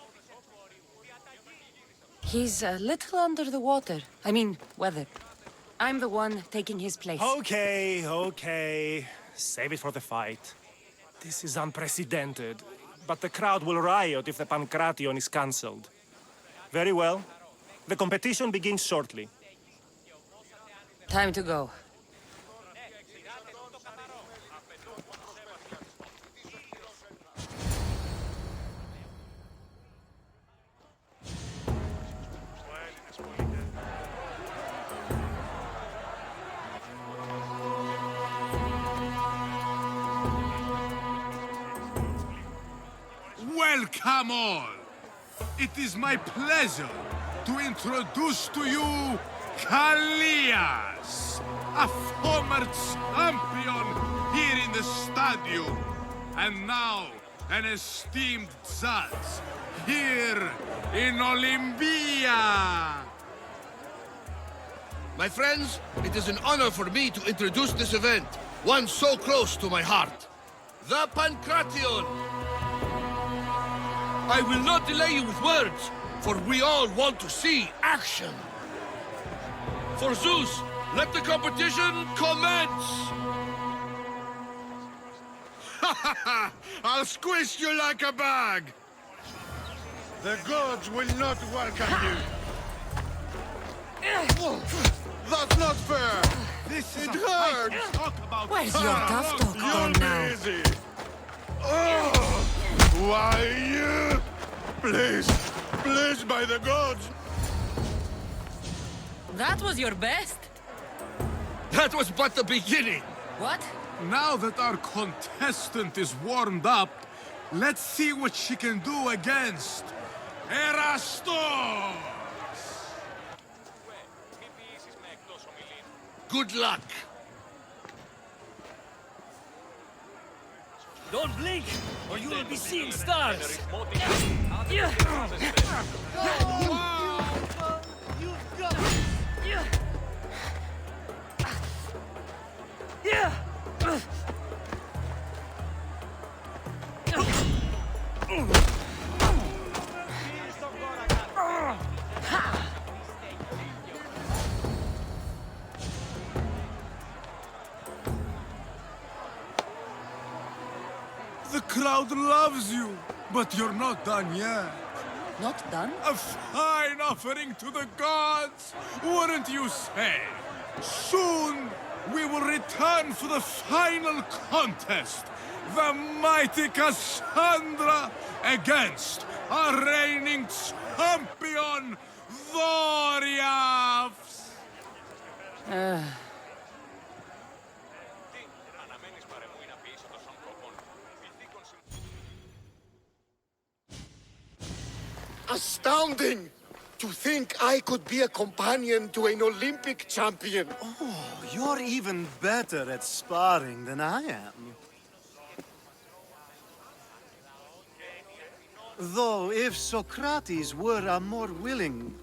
He's a little under the water. I mean, weather. I'm the one taking his place. Okay, okay. Save it for the fight. This is unprecedented. But the crowd will riot if the Pankráció is cancelled. Very well. The competition begins shortly. Time to go. Welcome all! It is my pleasure to introduce to you Kallias, a former champion here in the stadium, and now an esteemed judge here in Olympia. My friends, it is an honor for me to introduce this event, one so close to my heart. The Pankráció! I will not delay you with words, for we all want to see action. For Zeus, let the competition commence! Ha ha ha! I'll squish you like a bag! The gods will not welcome you. That's not fair. It hurts. Where's your tough talk gone now? Easy. Oh, why you? Please, please, by the gods. That was your best? That was but the beginning. What? Now that our contestant is warmed up, let's see what she can do against Erastos! Good luck. Don't blink, or you will be seeing stars. The crowd loves you, but you're not done yet. Not done? A fine offering to the gods, wouldn't you say? Soon, we will return for the final contest. The mighty Cassandra against our reigning champion, Doriaths! Astounding! To think I could be a companion to an Olympic champion. Oh, you're even better at sparring than I am. Though, if Socrates were a more willing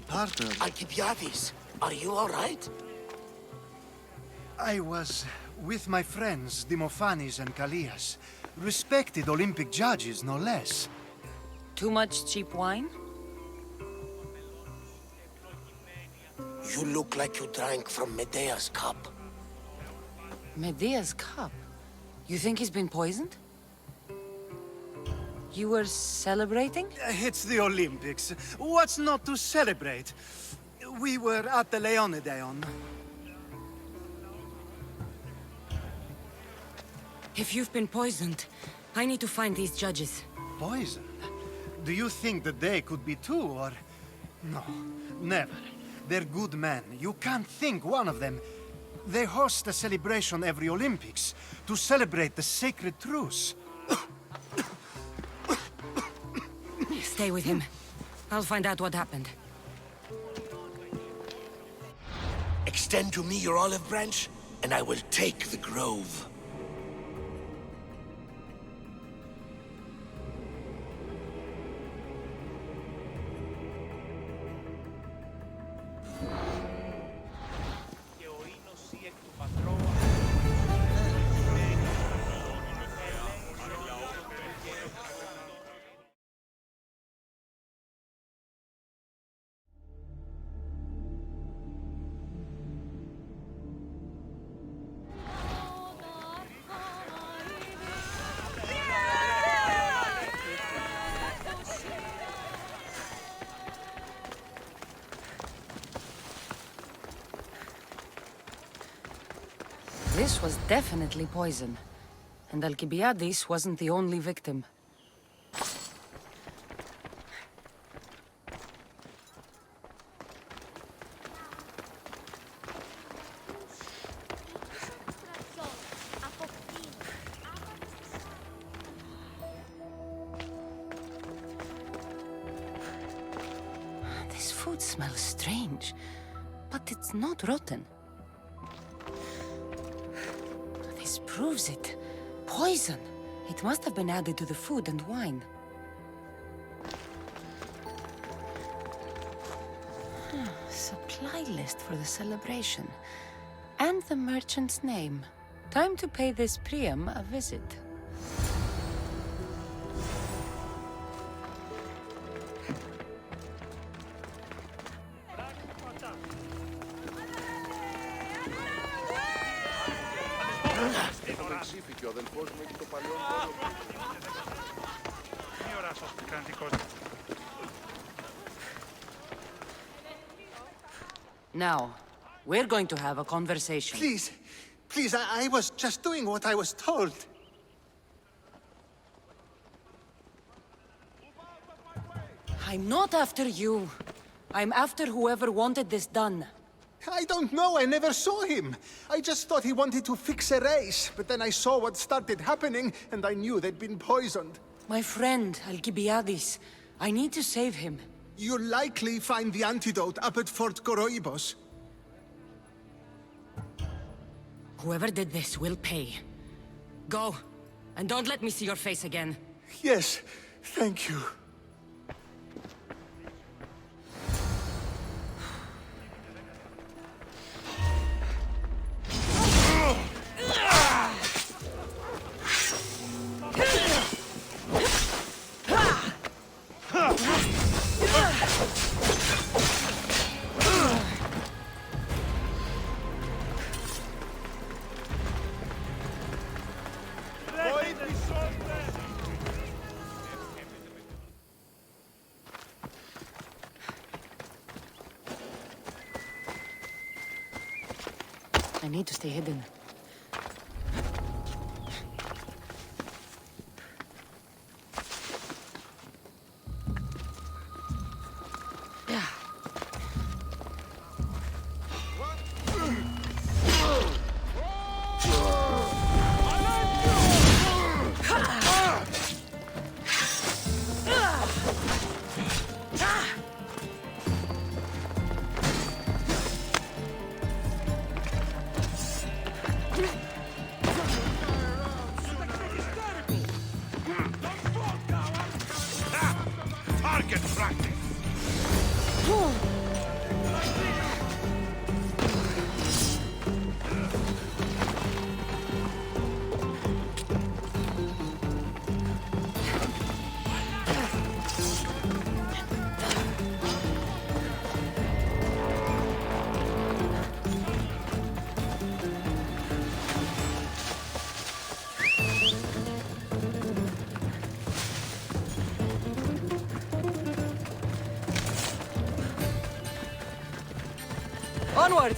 partner... Alcibiades, are you all right? I was with my friends, Demophanes and Callias. Respected Olympic judges, no less. Too much cheap wine? You look like you drank from Medea's cup. Medea's cup? You think he's been poisoned? You were celebrating? It's the Olympics. What's not to celebrate? We were at the Leonideon. If you've been poisoned, I need to find these judges. Poisoned? Do you think that they could be too, or... No, never. They're good men. You can't think one of them. They host a celebration every Olympics to celebrate the sacred truce. Stay with him. I'll find out what happened. Extend to me your olive branch, and I will take the grove. This was definitely poison. And Alcibiades wasn't the only victim. This food smells strange, but it's not rotten. This proves it. Poison. It must have been added to the food and wine. Supply list for the celebration. And the merchant's name. Time to pay this Priam a visit. Ο αδελφός μου έχει το παλιό πόλο. Τι ώρα σας πικραντικότητα. Now, we're going to have a conversation. Please, please, I was just doing what I was told. I'm not after you. I'm after whoever wanted this done. I don't know, I never saw him. I just thought he wanted to fix a race, but then I saw what started happening, and I knew they'd been poisoned. My friend, Alcibiades. I need to save him. You'll likely find the antidote up at Fort Goroibos. Whoever did this will pay. Go, and don't let me see your face again. Yes, thank you. I need to stay hidden. Onward!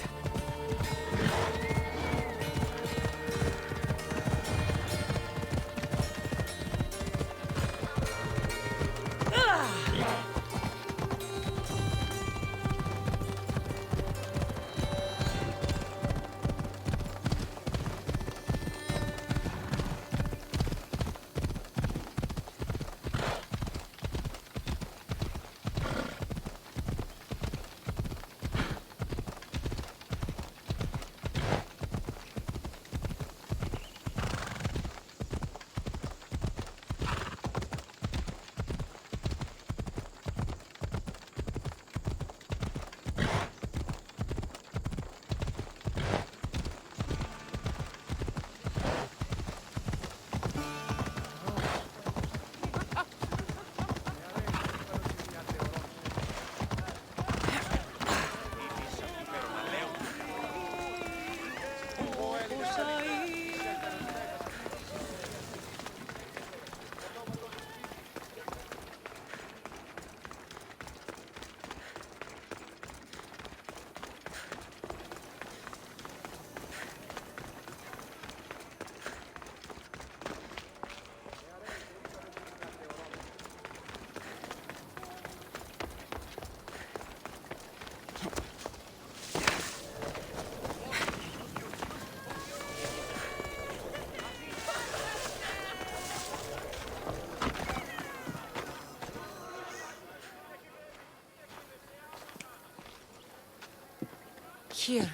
Here,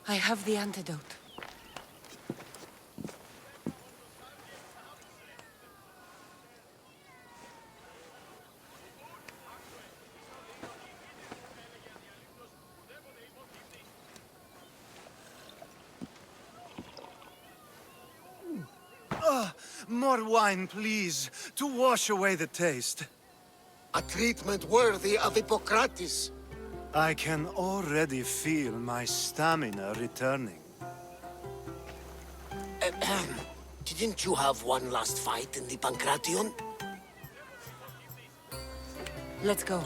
I have the antidote. More wine, please, to wash away the taste. A treatment worthy of Hippocrates. I can already feel my stamina returning. Didn't you have one last fight in the Pankrácio? Let's go.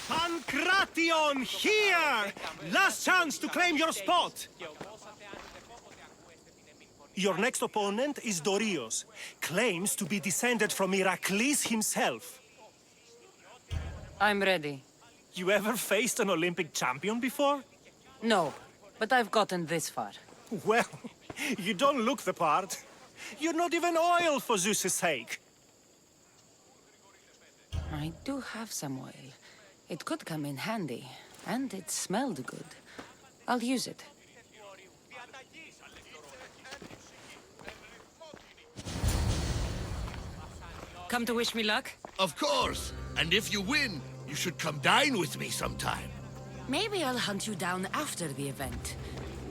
Pankrácio, here! Last chance to claim your spot! Your next opponent is Dorios. Claims to be descended from Heracles himself. I'm ready. You ever faced an Olympic champion before? No, but I've gotten this far. Well, you don't look the part. You're not even oil for Zeus's sake. I do have some oil. It could come in handy, and it smelled good. I'll use it. Come to wish me luck? Of course. And if you win, you should come dine with me sometime. Maybe I'll hunt you down after the event,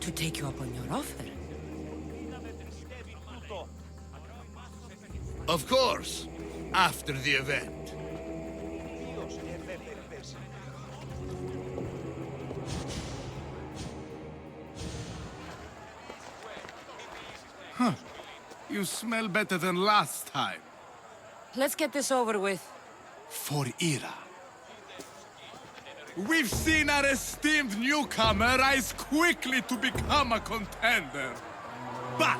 to take you up on your offer. Of course. After the event. Huh. You smell better than last time. Let's get this over with. For Ira. We've seen our esteemed newcomer rise quickly to become a contender. But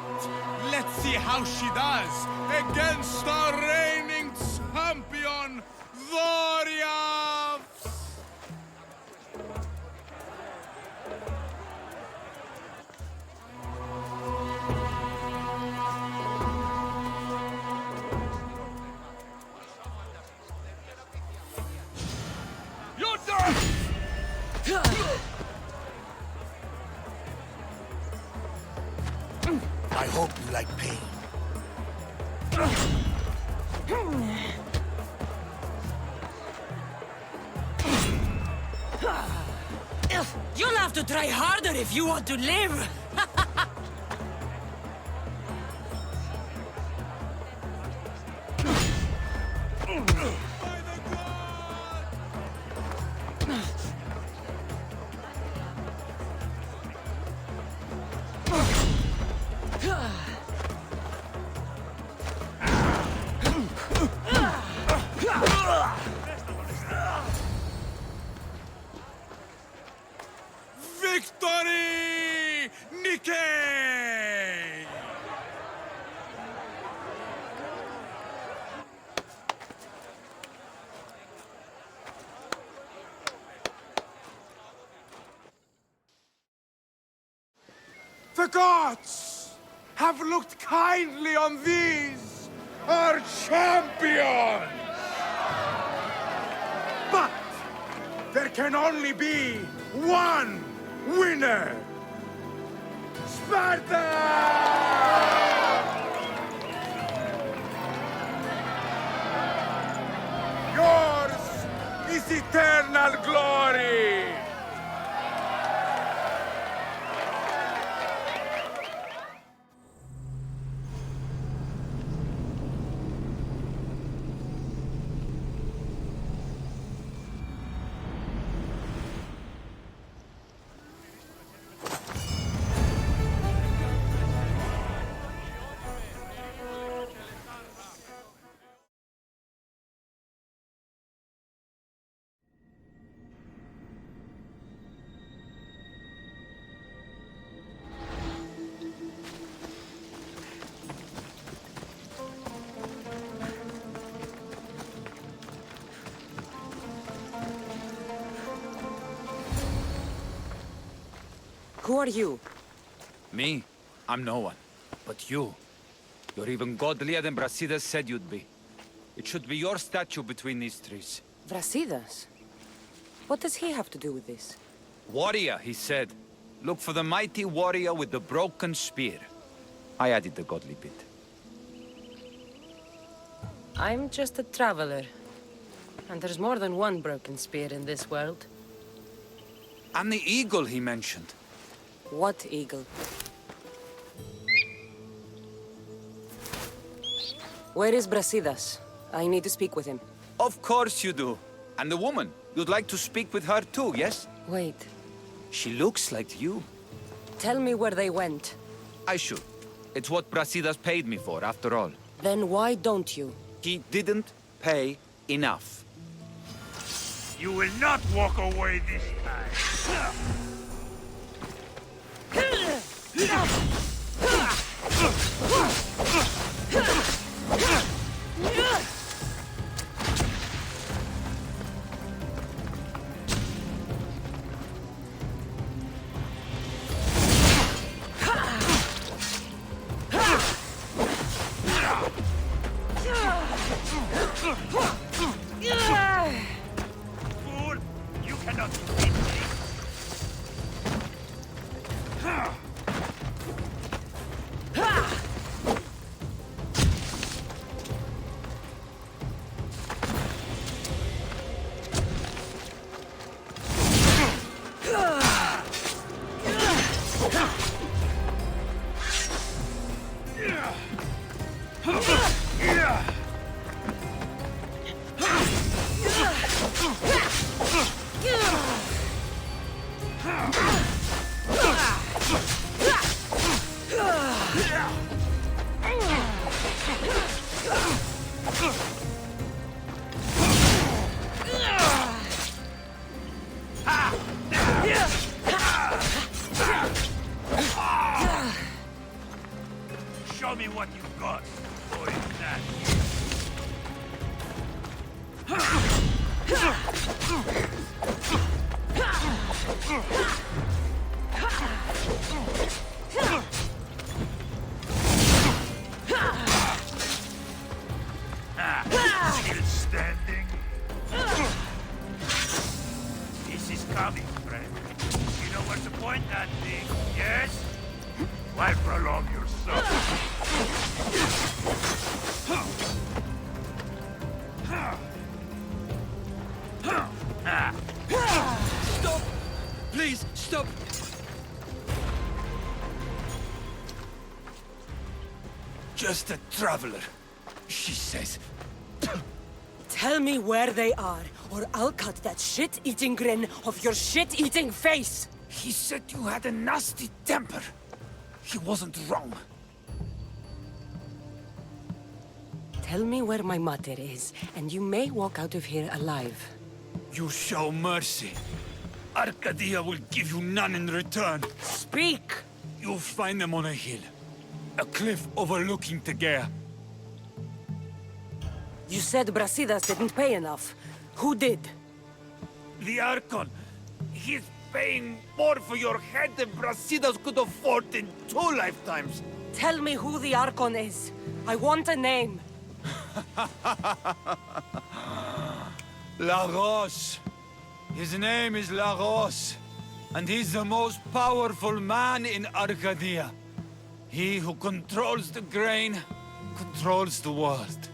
let's see how she does against our reigning champion, Dorios! You're done! I hope you like pain. You'll have to try harder if you want to live! Victory! Nikkei! The gods have looked kindly on these, our champions! But there can only be one winner! Sparta! Yours is eternal glory! Who are you? Me? I'm no one. But you. You're even godlier than Brasidas said you'd be. It should be your statue between these trees. Brasidas? What does he have to do with this? Warrior, he said. Look for the mighty warrior with the broken spear. I added the godly bit. I'm just a traveler. And there's more than one broken spear in this world. And the eagle he mentioned. What eagle? Where is Brasidas? I need to speak with him. Of course you do. And the woman, you'd like to speak with her too, yes? Wait. She looks like you. Tell me where they went. I should. It's what Brasidas paid me for, after all. Then why don't you? He didn't pay enough. You will not walk away this time. Fool! You cannot defeat me! Show me what you've got, boy. That. Still standing? This is coming, friend. You know where to point that thing, yes? Why prolong your suffering? Stop! Please, stop! Just a traveler, she says. Tell me where they are, or I'll cut that shit-eating grin off your shit-eating face! He said you had a nasty temper. He wasn't wrong. Tell me where my mother is, and you may walk out of here alive. You show mercy. Arcadia will give you none in return. Speak! You'll find them on a hill. A cliff overlooking Tegea. You said Brasidas didn't pay enough. Who did? The Archon. He's paying more for your head than Brasidas could afford in 2 lifetimes. Tell me who the Archon is. I want a name. La Rose. His name is La Rose. And he's the most powerful man in Arcadia. He who controls the grain, controls the world.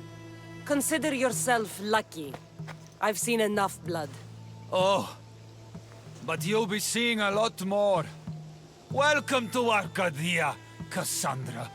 Consider yourself lucky. I've seen enough blood. Oh, but you'll be seeing a lot more. Welcome to Arcadia, Cassandra.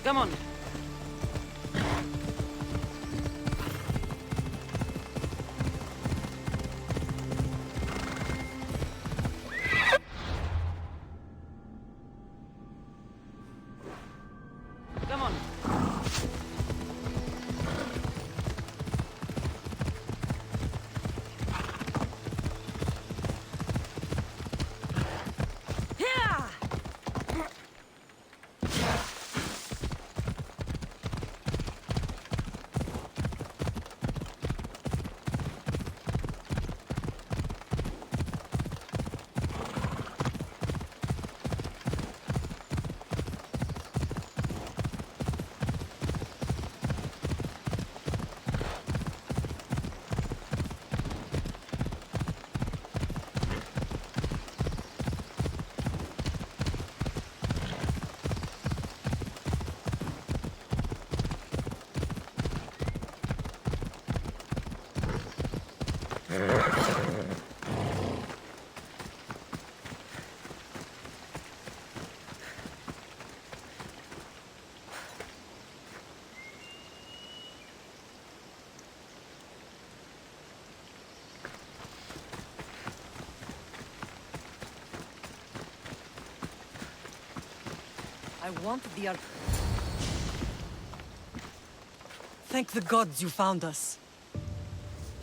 Come on. Come on. I want the Thank the gods you found us.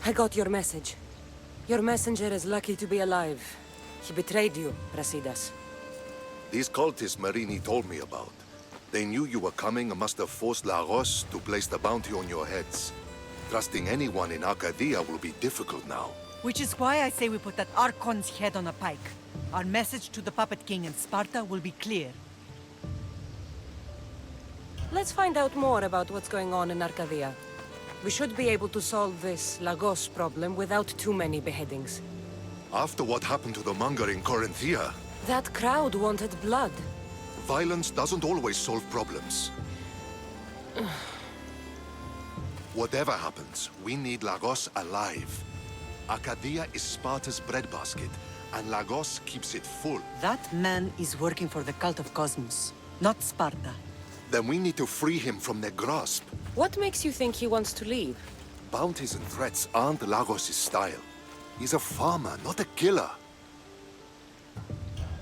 I got your message. Your messenger is lucky to be alive. He betrayed you, Brasidas. These cultists Marini told me about. They knew you were coming and must have forced Lagos to place the bounty on your heads. Trusting anyone in Arcadia will be difficult now. Which is why I say we put that Archon's head on a pike. Our message to the Puppet King in Sparta will be clear. Let's find out more about what's going on in Arcadia. We should be able to solve this Lagos problem without too many beheadings. After what happened to the monger in Corinthia, That crowd wanted blood. violence doesn't always solve problems. Whatever happens, we need Lagos alive. Arcadia is Sparta's breadbasket, and Lagos keeps it full. That man is working for the cult of Cosmos, not Sparta. Then we need to free him from their grasp. What makes you think he wants to leave? Bounties and threats aren't Lagos' style. He's a farmer, not a killer.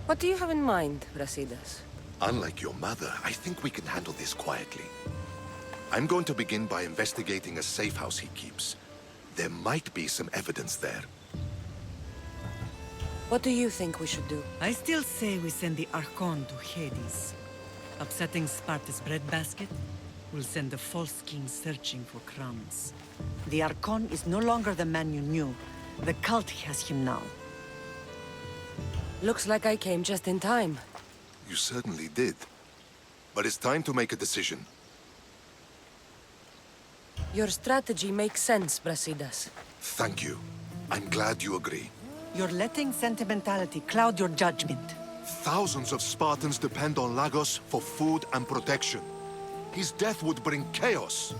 What do you have in mind, Brasidas? Unlike your mother, I think we can handle this quietly. I'm going to begin by investigating a safe house he keeps. There might be some evidence there. What do you think we should do? I still say we send the Archon to Hades. Upsetting Sparta's breadbasket will send the false king searching for crumbs. The Archon is no longer the man you knew. The cult has him now. Looks like I came just in time. You certainly did. But it's time to make a decision. Your strategy makes sense, Brasidas. Thank you. I'm glad you agree. You're letting sentimentality cloud your judgment. Thousands of Spartans depend on Lagos for food and protection. His death would bring chaos.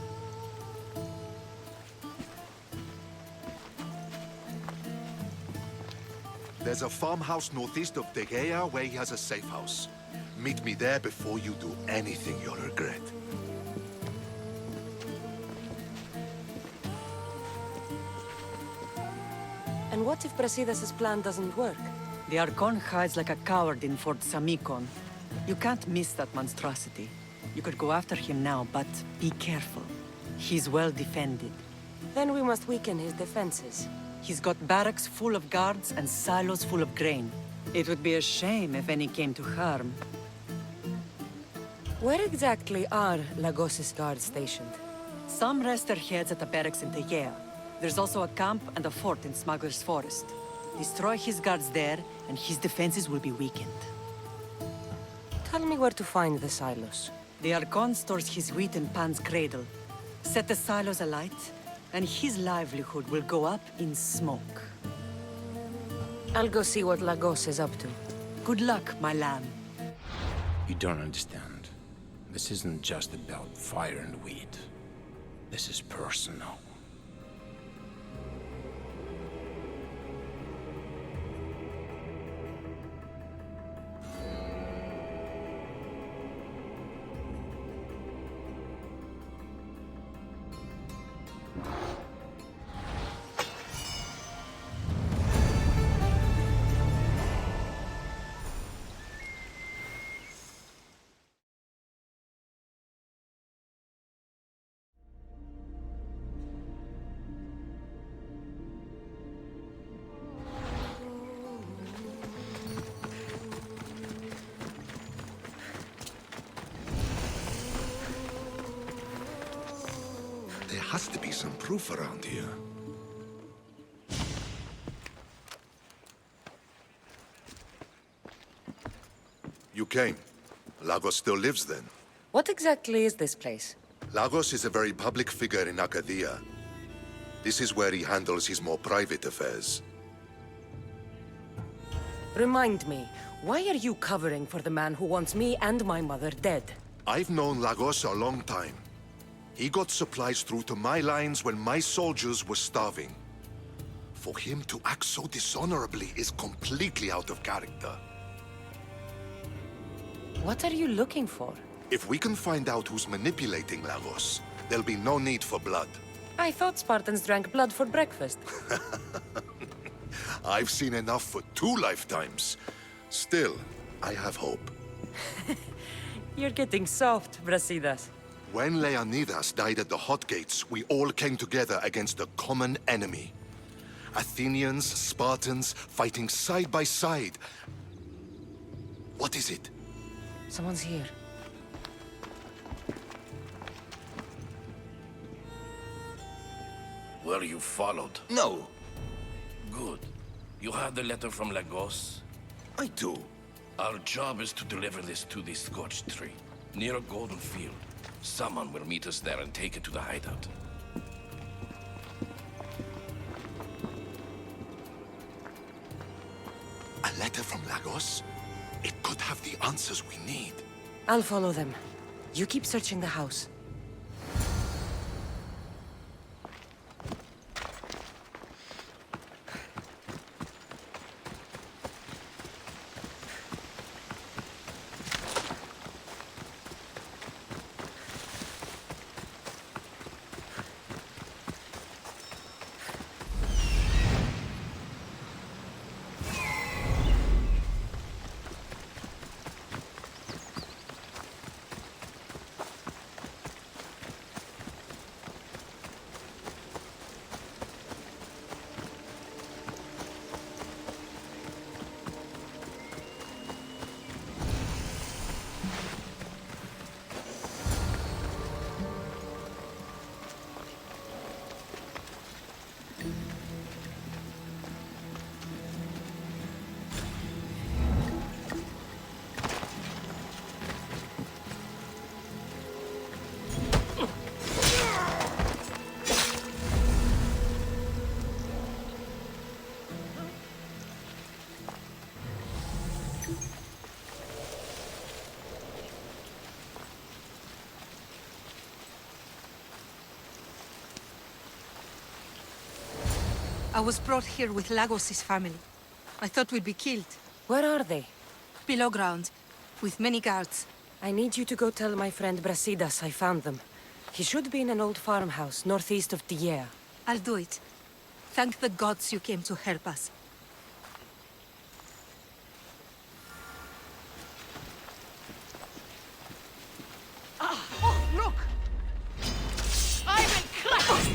There's a farmhouse northeast of Deianeira where he has a safe house. Meet me there before you do anything you'll regret. And what if Brasidas' plan doesn't work? The Archon hides like a coward in Fort Samikon. You can't miss that monstrosity. You could go after him now, but be careful. He's well defended. Then we must weaken his defenses. He's got barracks full of guards and silos full of grain. It would be a shame if any came to harm. Where exactly are Lagos' guards stationed? Some rest their heads at the barracks in Deianeira. There's also a camp and a fort in Smuggler's Forest. Destroy his guards there, and his defenses will be weakened. Tell me where to find the silos. The Archon stores his wheat in Pan's cradle. Set the silos alight, and his livelihood will go up in smoke. I'll go see what Lagos is up to. Good luck, my lamb. You don't understand. This isn't just about fire and weed. This is personal. There has to be some proof around here. You came. Lagos still lives then? What exactly is this place? Lagos is a very public figure in Arcadia. This is where he handles his more private affairs. Remind me, why are you covering for the man who wants me and my mother dead? I've known Lagos a long time. He got supplies through to my lines when my soldiers were starving. For him to act so dishonorably is completely out of character. What are you looking for? If we can find out who's manipulating Lagos, there'll be no need for blood. I thought Spartans drank blood for breakfast. I've seen enough for 2 lifetimes. Still, I have hope. You're getting soft, Brasidas. When Leonidas died at the Hot Gates, we all came together against a common enemy. Athenians, Spartans, fighting side by side. What is it? Someone's here. Were you followed? No. Good. You have the letter from Lagos? I do. Our job is to deliver this to the scorched tree, near a golden field. Someone will meet us there and take it to the hideout. A letter from Lagos? It could have the answers we need. I'll follow them. You keep searching the house. I was brought here with Lagos' family. I thought we'd be killed. Where are they? Below ground, with many guards. I need you to go tell my friend Brasidas I found them. He should be in an old farmhouse northeast of Deianeira. I'll do it. Thank the gods you came to help us. Oh, look! I will crush!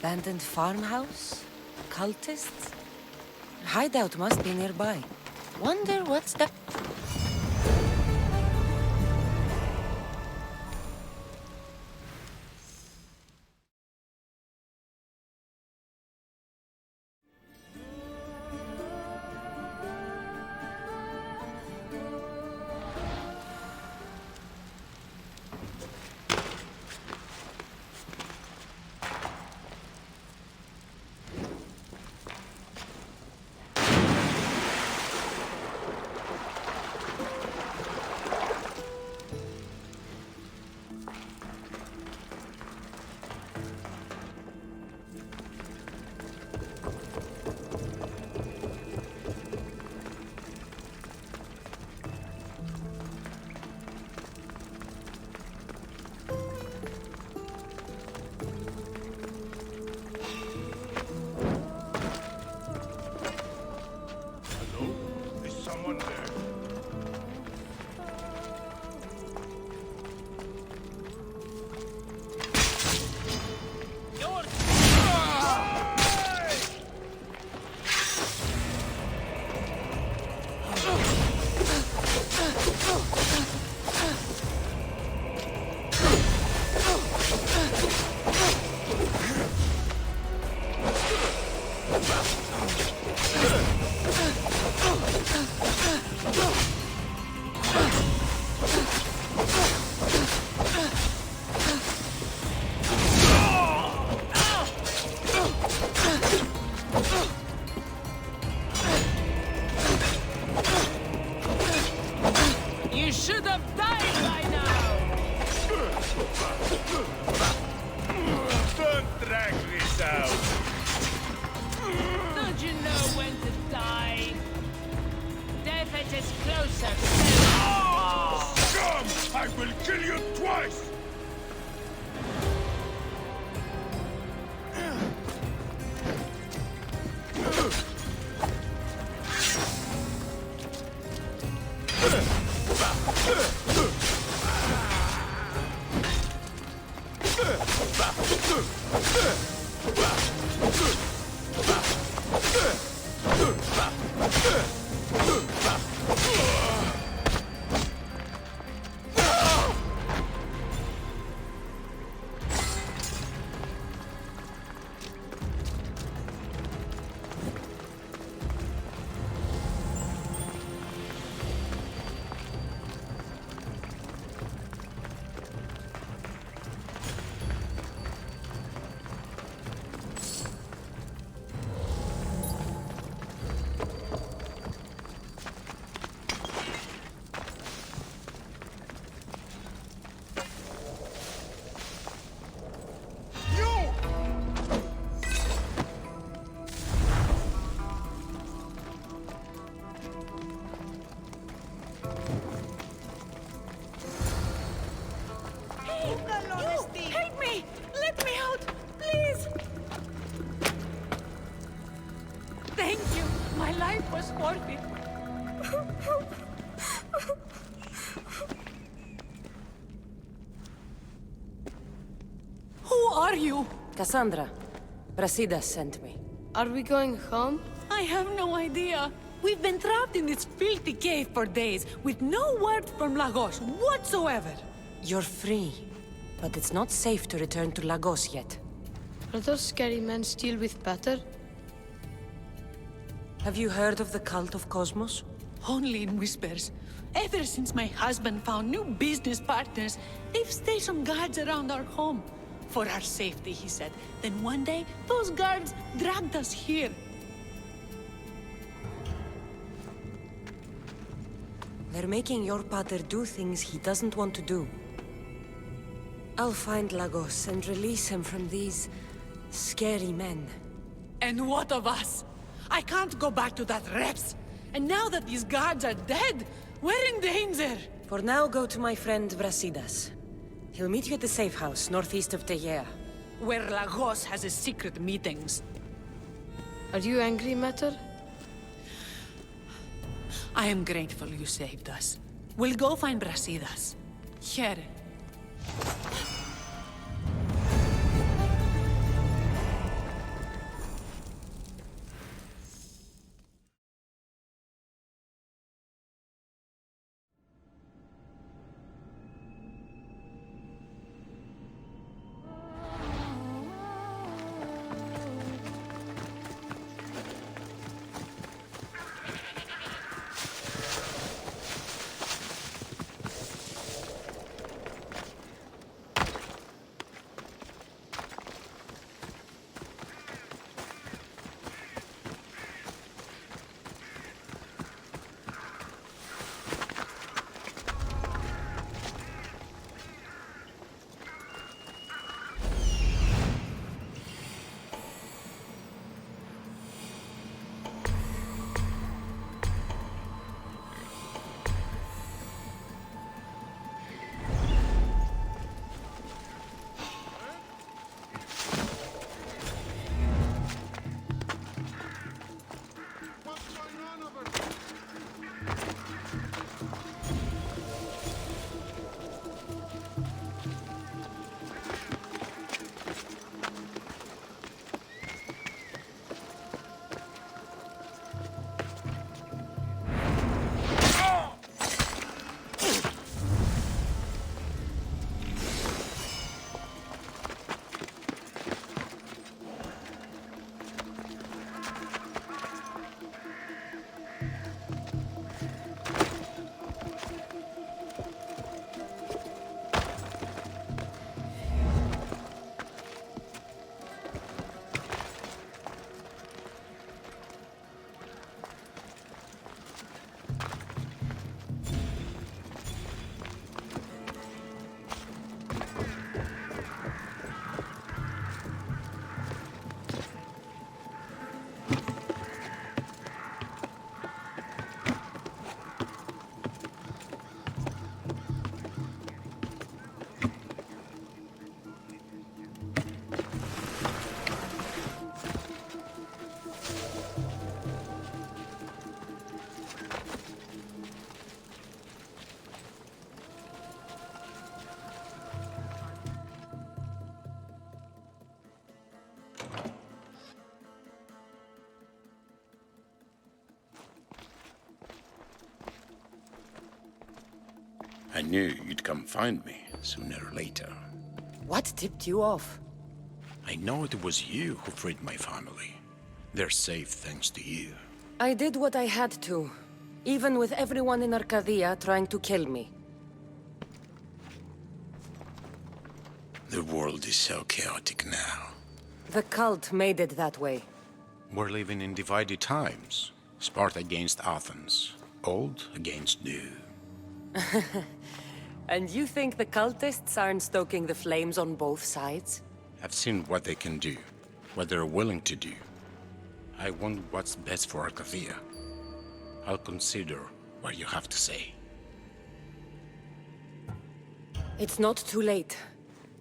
Abandoned farmhouse? Cultists? Hideout must be nearby. Wonder what's the... Cassandra, Brasidas sent me. Are we going home? I have no idea. We've been trapped in this filthy cave for days, with no word from Lagos whatsoever. You're free, but it's not safe to return to Lagos yet. Are those scary men still with Pater? Have you heard of the cult of Cosmos? Only in whispers. Ever since my husband found new business partners, they've stationed guards around our home. For our safety, he said. Then one day, those guards dragged us here. They're making your pater do things he doesn't want to do. I'll find Lagos and release him from these scary men. And what of us? I can't go back to that Reps. And now that these guards are dead, we're in danger. For now, go to my friend Brasidas. He'll meet you at the safe house, northeast of Deianeira. Where Lagos has his secret meetings. Are you angry, Mater? I am grateful you saved us. We'll go find Brasidas. Here. I knew you'd come find me sooner or later. What tipped you off? I know it was you who freed my family. They're safe thanks to you. I did what I had to, even with everyone in Arcadia trying to kill me. The world is so chaotic now. The cult made it that way. We're living in divided times. Sparta against Athens. Old against new. And you think the cultists aren't stoking the flames on both sides? I've seen what they can do, what they're willing to do. I want what's best for Arcadia. I'll consider what you have to say. It's not too late.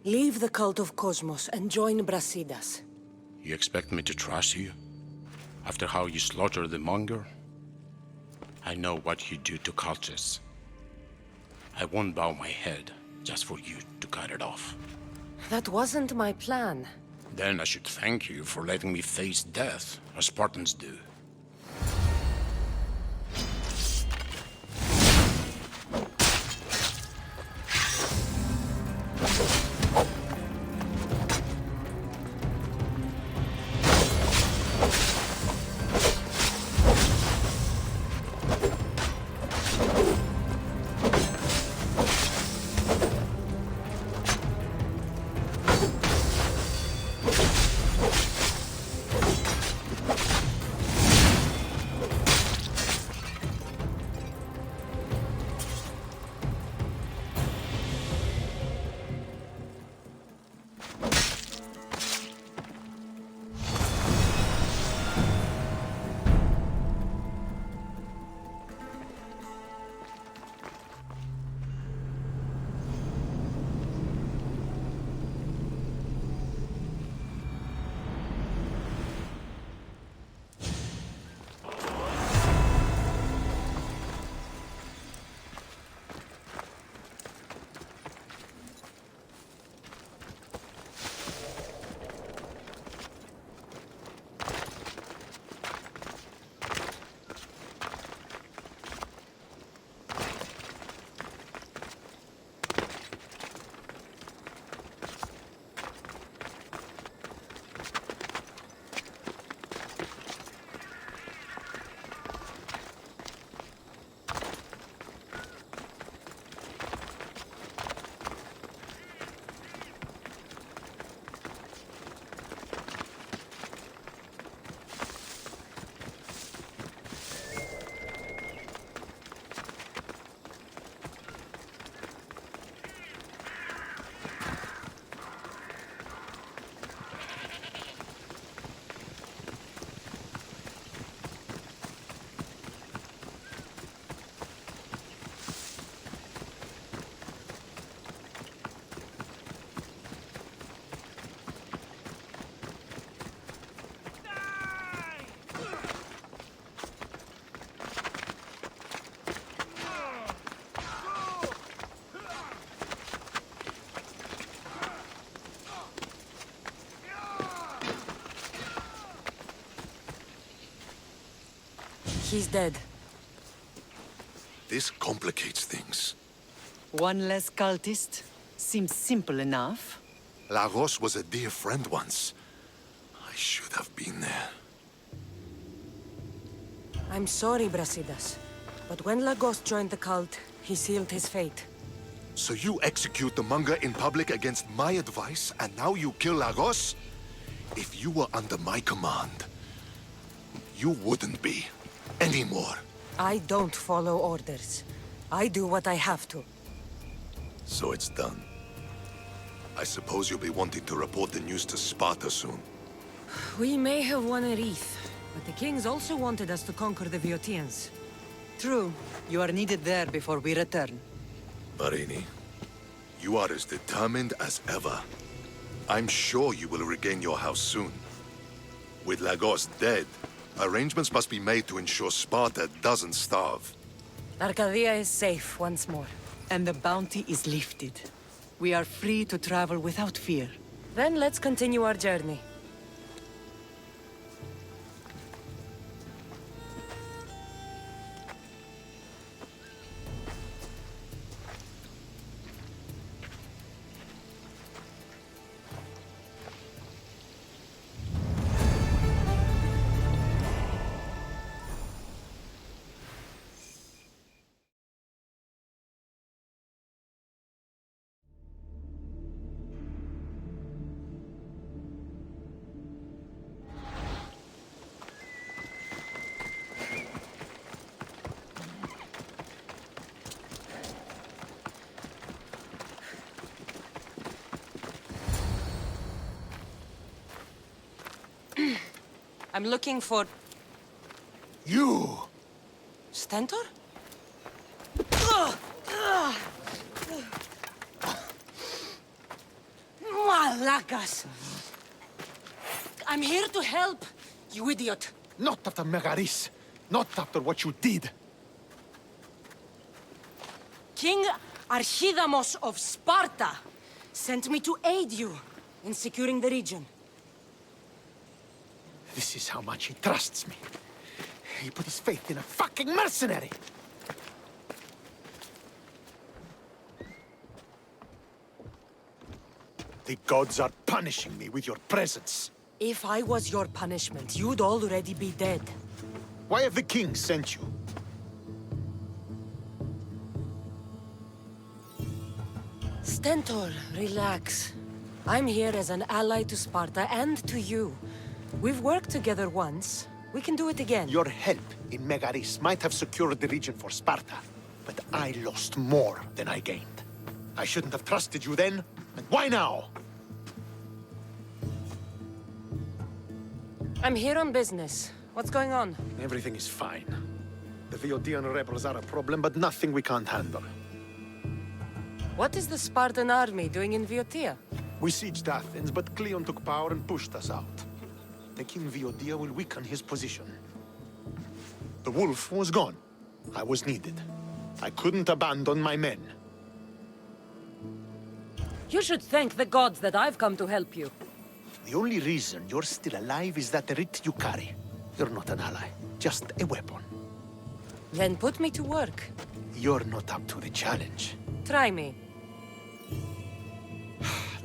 Leave the cult of Cosmos and join Brasidas. You expect me to trust you? After how you slaughtered the monger? I know what you do to cultists. I won't bow my head just for you to cut it off. That wasn't my plan. Then I should thank you for letting me face death, as Spartans do. He's dead. This complicates things. One less cultist? Seems simple enough. Lagos was a dear friend once. I should have been there. I'm sorry, Brasidas. But when Lagos joined the cult, he sealed his fate. So you execute the monger in public against my advice, and now you kill Lagos? If you were under my command, you wouldn't be. Anymore. I don't follow orders. I do what I have to. So it's done. I suppose you'll be wanting to report the news to Sparta soon. We may have won a wreath, but the kings also wanted us to conquer the Boeotians. True. You are needed there before we return. Marini, you are as determined as ever. I'm sure you will regain your house soon. With Lagos dead, arrangements must be made to ensure Sparta doesn't starve. Arcadia is safe once more. And the bounty is lifted. We are free to travel without fear. Then let's continue our journey. I'm looking for... You! Stentor? Malacas! I'm here to help, you idiot. Not after Megaris. Not after what you did. King Archidamos of Sparta sent me to aid you in securing the region. This is how much he trusts me. He put his faith in a fucking mercenary! The gods are punishing me with your presence. If I was your punishment, you'd already be dead. Why have the king sent you? Stentor, relax. I'm here as an ally to Sparta and to you. We've worked together once. We can do it again. Your help in Megaris might have secured the region for Sparta, but I lost more than I gained. I shouldn't have trusted you then, and why now? I'm here on business. What's going on? Everything is fine. The Viodian rebels are a problem, but nothing we can't handle. What is the Spartan army doing in Viotia? We sieged Athens, but Cleon took power and pushed us out. Taking Viotia will weaken his position. The wolf was gone. I was needed. I couldn't abandon my men. You should thank the gods that I've come to help you. The only reason you're still alive is that writ you carry. You're not an ally, just a weapon. Then put me to work. You're not up to the challenge. Try me.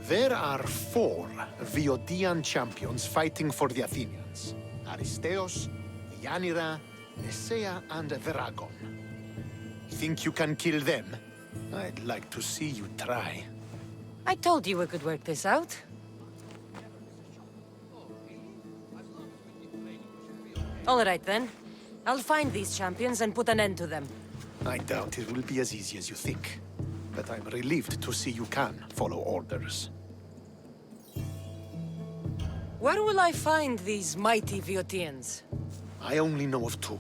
There are 4 Viodian champions fighting for the Athenians. Aristeos, Deianeira, Nessaia, and Veragon. Think you can kill them? I'd like to see you try. I told you we could work this out. All right, then. I'll find these champions and put an end to them. I doubt it will be as easy as you think. But I'm relieved to see you can follow orders. Where will I find these mighty Viotians? I only know of 2.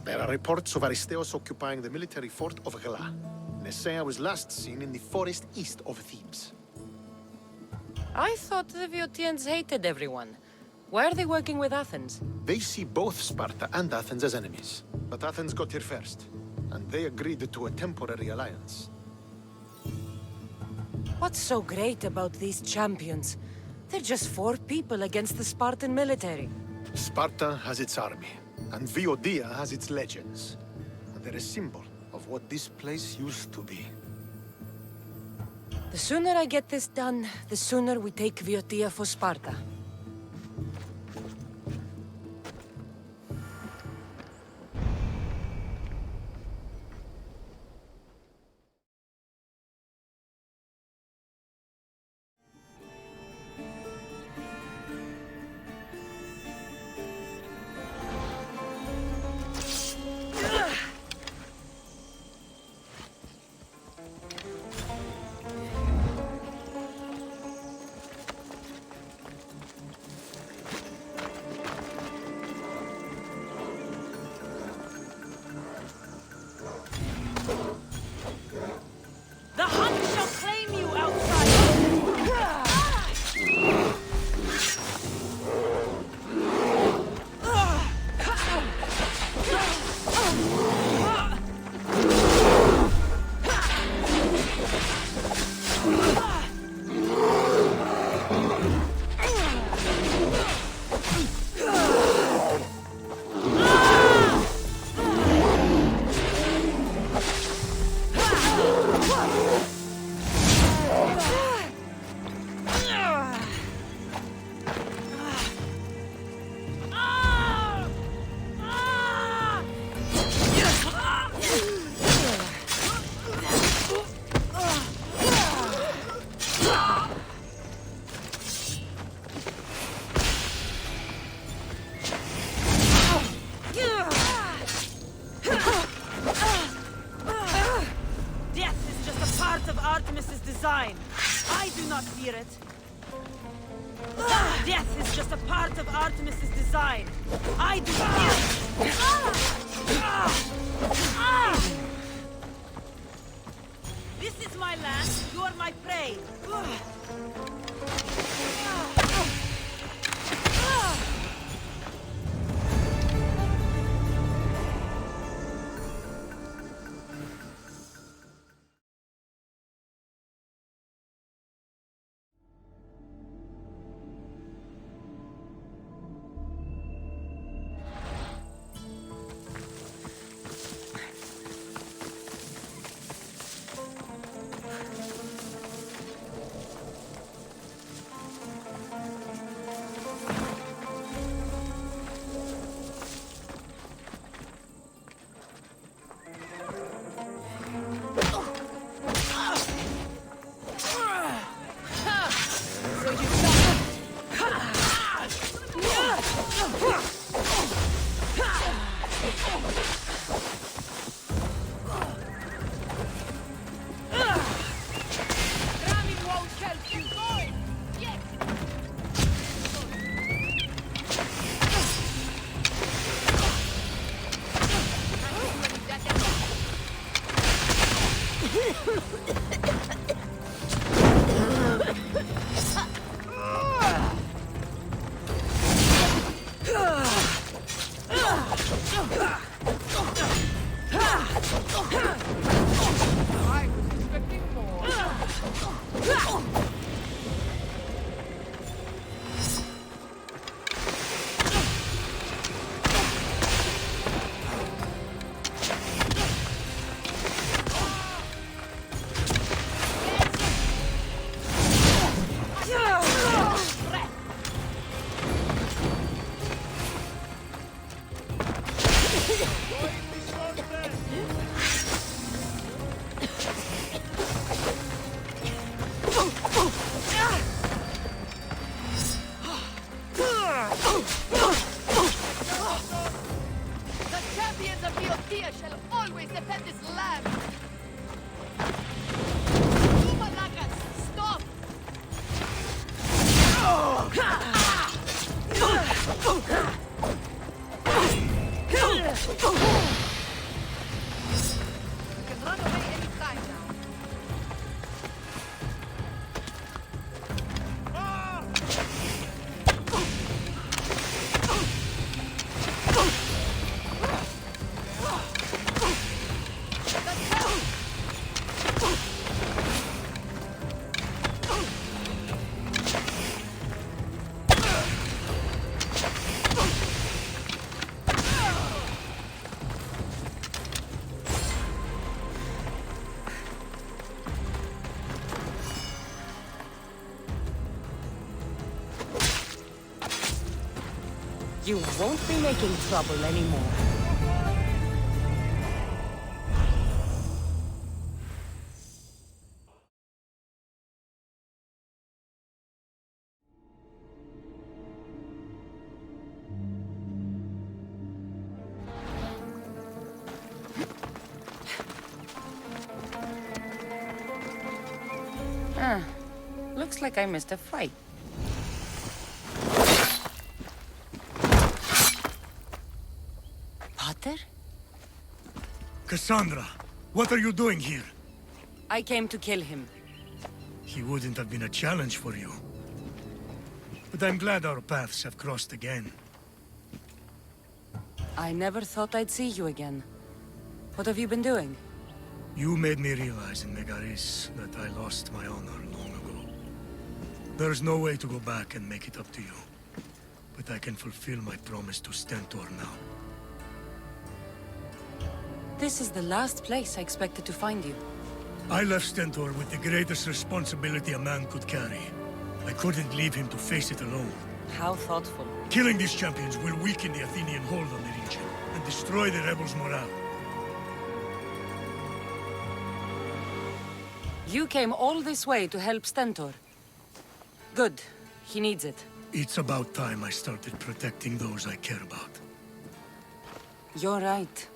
There are reports of Aristeos occupying the military fort of Gela. Nessaia was last seen in the forest east of Thebes. I thought the Viotians hated everyone. Why are they working with Athens? They see both Sparta and Athens as enemies. But Athens got here first, and they agreed to a temporary alliance. What's so great about these champions? They're just 4 people against the Spartan military. Sparta has its army, and Viotia has its legends. They're a symbol of what this place used to be. The sooner I get this done, the sooner we take Viotia for Sparta. Death is just a part of Artemis's design. I do This is my land, you are my prey. You won't be making trouble anymore. Looks like I missed a fight. Potter? Cassandra, what are you doing here? I came to kill him. He wouldn't have been a challenge for you. But I'm glad our paths have crossed again. I never thought I'd see you again. What have you been doing? You made me realize in Megaris that I lost my honor long ago. There's no way to go back and make it up to you. But I can fulfill my promise to Stentor now. This is the last place I expected to find you. I left Stentor with the greatest responsibility a man could carry. I couldn't leave him to face it alone. How thoughtful. Killing these champions will weaken the Athenian hold on the region and destroy the rebels' morale. You came all this way to help Stentor. Good. He needs it. It's about time I started protecting those I care about. You're right.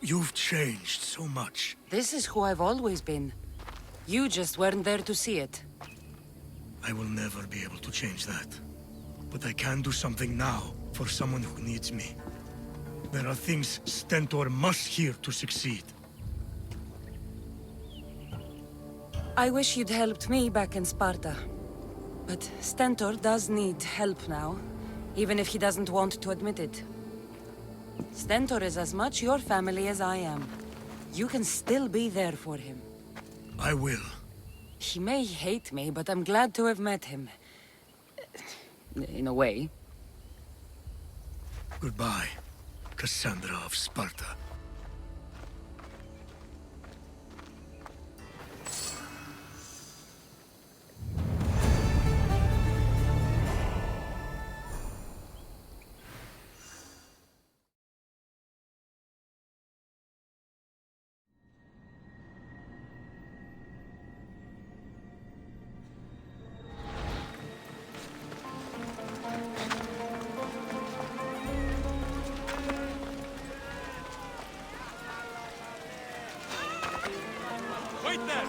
You've changed so much. This is who I've always been. You just weren't there to see it. I will never be able to change that. But I can do something now for someone who needs me. There are things Stentor must hear to succeed. I wish you'd helped me back in Sparta. But Stentor does need help now, even if he doesn't want to admit it. Stentor is as much your family as I am. You can still be there for him. I will. He may hate me, but I'm glad to have met him. In a way. Goodbye, Cassandra of Sparta. Wait there!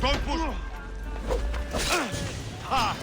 Don't push! Ha!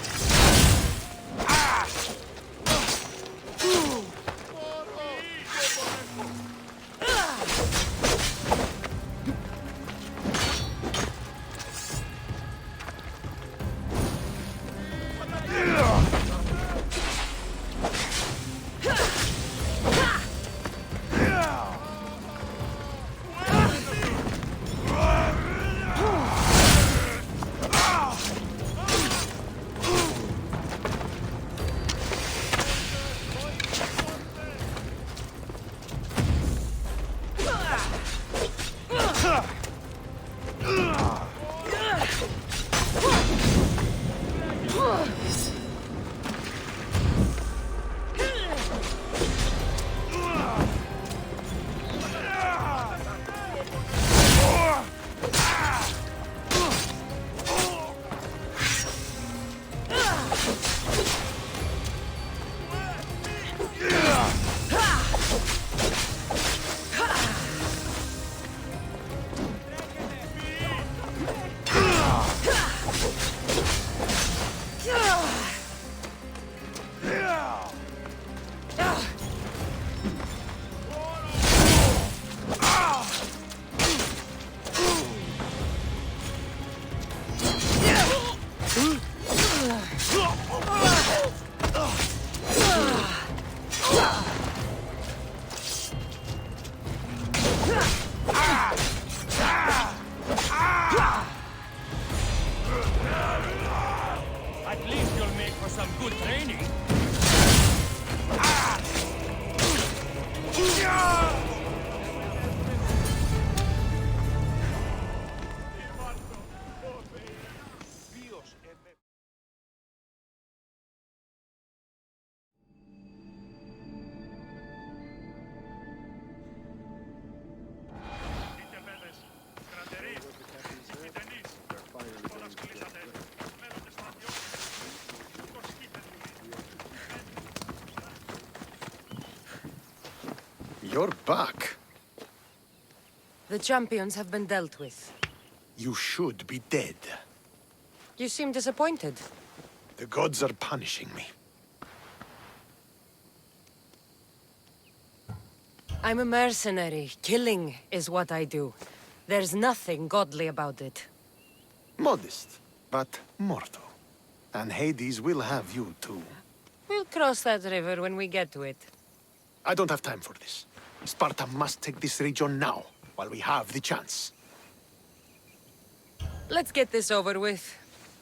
You're back. The champions have been dealt with. You should be dead. You seem disappointed. The gods are punishing me. I'm a mercenary. Killing is what I do. There's nothing godly about it. Modest, but mortal. And Hades will have you too. We'll cross that river when we get to it. I don't have time for this. Sparta must take this region now, while we have the chance. Let's get this over with.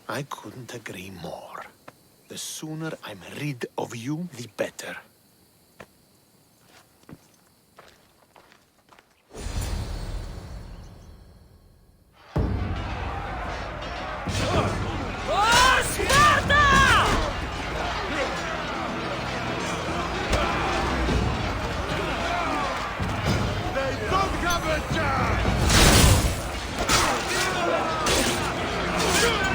I couldn't agree more. The sooner I'm rid of you, the better. Shoot!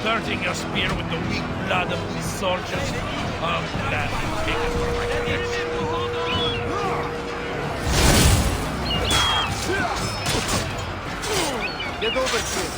Dirting your spear with the weak blood of these soldiers. I'm glad you take it for my protection. Get over here.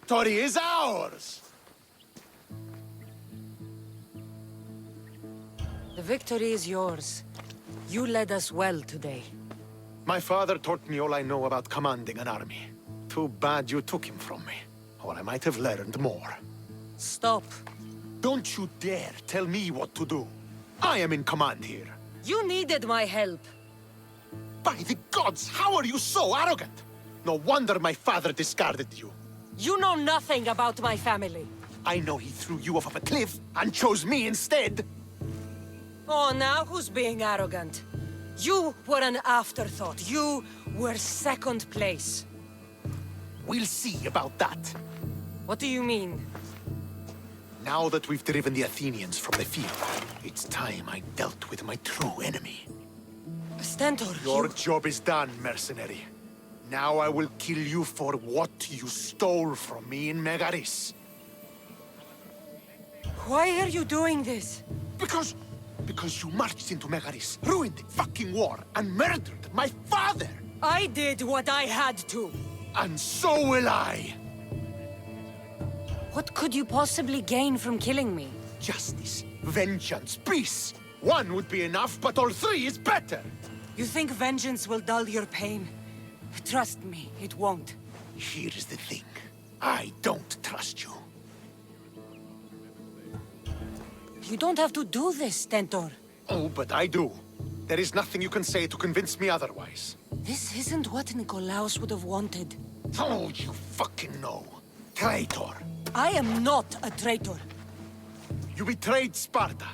Victory is ours! The victory is yours. You led us well today. My father taught me all I know about commanding an army. Too bad you took him from me, or I might have learned more. Stop. Don't you dare tell me what to do. I am in command here. You needed my help. By the gods, how are you so arrogant? No wonder my father discarded you. You know nothing about my family. I know he threw you off of a cliff and chose me instead. Oh, now who's being arrogant? You were an afterthought. You were second place. We'll see about that. What do you mean? Now that we've driven the Athenians from the field, it's time I dealt with my true enemy. Stentor, Your job is done, mercenary. Now I will kill you for what you stole from me in Megaris. Why are you doing this? Because you marched into Megaris, ruined the fucking war, and murdered my father! I did what I had to. And so will I! What could you possibly gain from killing me? Justice, vengeance, peace! One would be enough, but all three is better! You think vengeance will dull your pain? Trust me, it won't. Here is the thing. I don't trust you. You don't have to do this, Stentor. Oh, but I do. There is nothing you can say to convince me otherwise. This isn't what Nikolaos would have wanted. Oh, you fucking know. Traitor. I am not a traitor. You betrayed Sparta.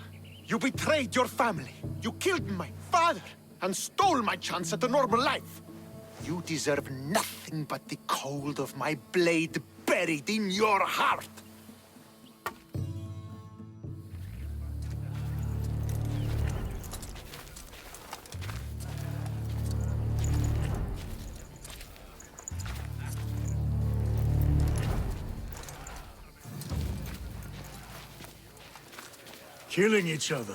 You betrayed your family. You killed my father and stole my chance at a normal life. You deserve nothing but the cold of my blade buried in your heart. Killing each other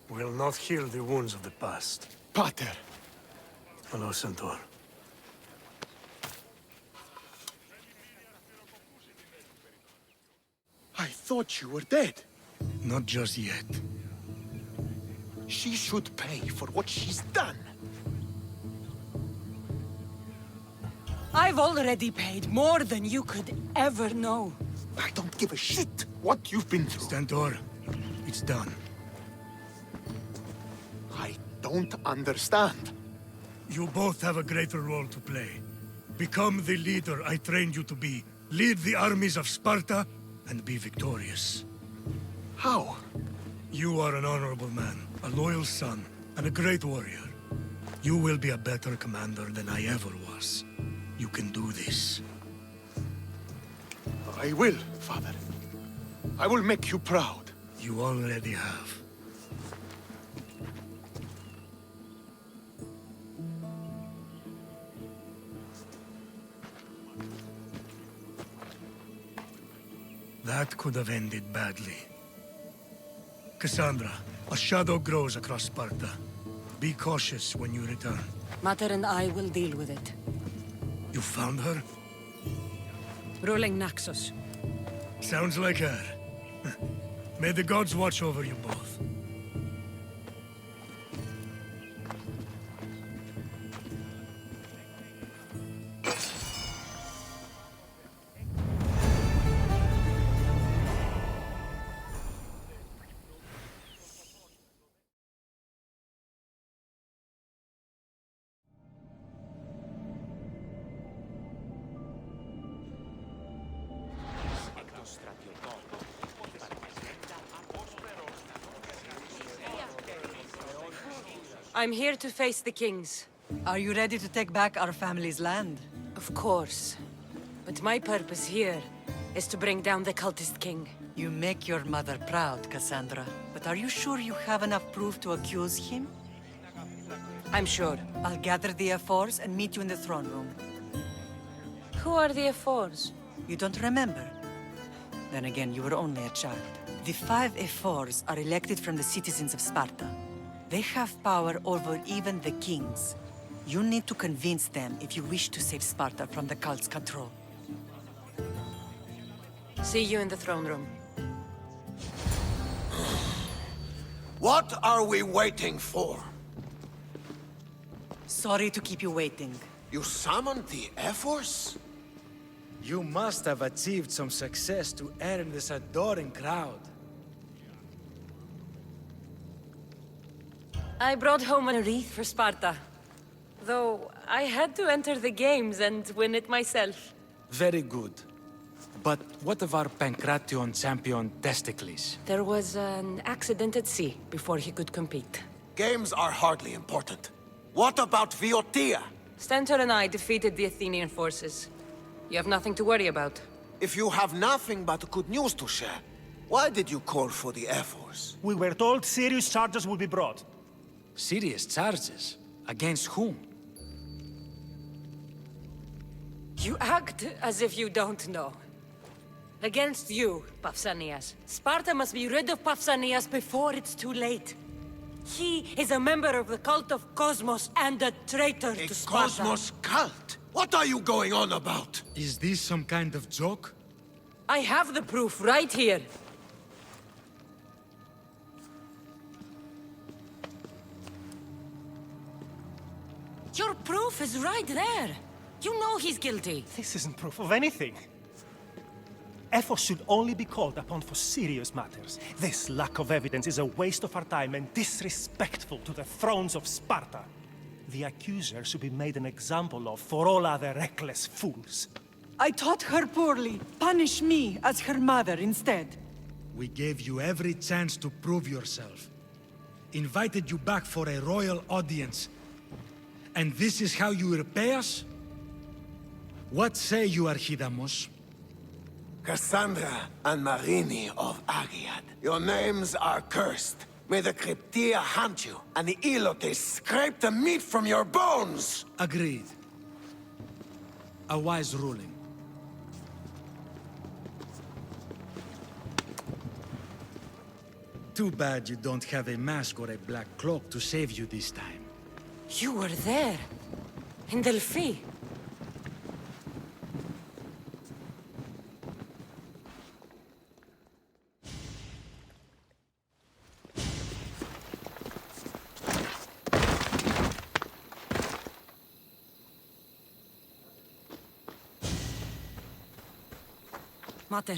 will not heal the wounds of the past. Pater! Hello, Centaur. I thought you were dead. Not just yet. She should pay for what she's done. I've already paid more than you could ever know. I don't give a shit what you've been through. Stentor, it's done. I don't understand. You both have a greater role to play. Become the leader I trained you to be. Lead the armies of Sparta and be victorious. How? You are an honorable man, a loyal son, and a great warrior. You will be a better commander than I ever was. You can do this. I will, Father. I will make you proud. You already have. That could have ended badly. Cassandra, a shadow grows across Sparta. Be cautious when you return. Mater and I will deal with it. You found her? Ruling Naxos. Sounds like her. May the gods watch over you both. I'm here to face the kings. Are you ready to take back our family's land? Of course. But my purpose here is to bring down the cultist king. You make your mother proud, Cassandra. But are you sure you have enough proof to accuse him? I'm sure. I'll gather the F4s and meet you in the throne room. Who are the F4s? You don't remember? Then again, you were only a child. The 5 F4s are elected from the citizens of Sparta. They have power over even the kings. You need to convince them if you wish to save Sparta from the cult's control. See you in the throne room. What are we waiting for? Sorry to keep you waiting. You summoned the F-Force? You must have achieved some success to earn this adoring crowd. I brought home a wreath for Sparta. Though I had to enter the games and win it myself. Very good. But what of our Pankrácio champion Testicles? There was an accident at sea before he could compete. Games are hardly important. What about Viotia? Stentor and I defeated the Athenian forces. You have nothing to worry about. If you have nothing but good news to share, why did you call for the Air Force? We were told serious charges will be brought. Serious charges? Against whom? You act as if you don't know. Against you, Pausanias. Sparta must be rid of Pausanias before it's too late. He is a member of the cult of Cosmos and a traitor to Sparta. Cosmos cult? What are you going on about? Is this some kind of joke? I have the proof right here. Your proof is right there. You know he's guilty. This isn't proof of anything. Efforts should only be called upon for serious matters. This lack of evidence is a waste of our time and disrespectful to the thrones of Sparta. The accuser should be made an example of for all other reckless fools. I taught her poorly. Punish me as her mother instead. We gave you every chance to prove yourself. Invited you back for a royal audience. And this is how you repay us? What say you, Archidamos? Cassandra and Marini of Agiad. Your names are cursed. May the Cryptia hunt you, and the Ilotes scrape the meat from your bones! Agreed. A wise ruling. Too bad you don't have a mask or a black cloak to save you this time. You were there. In Delphi. Mater,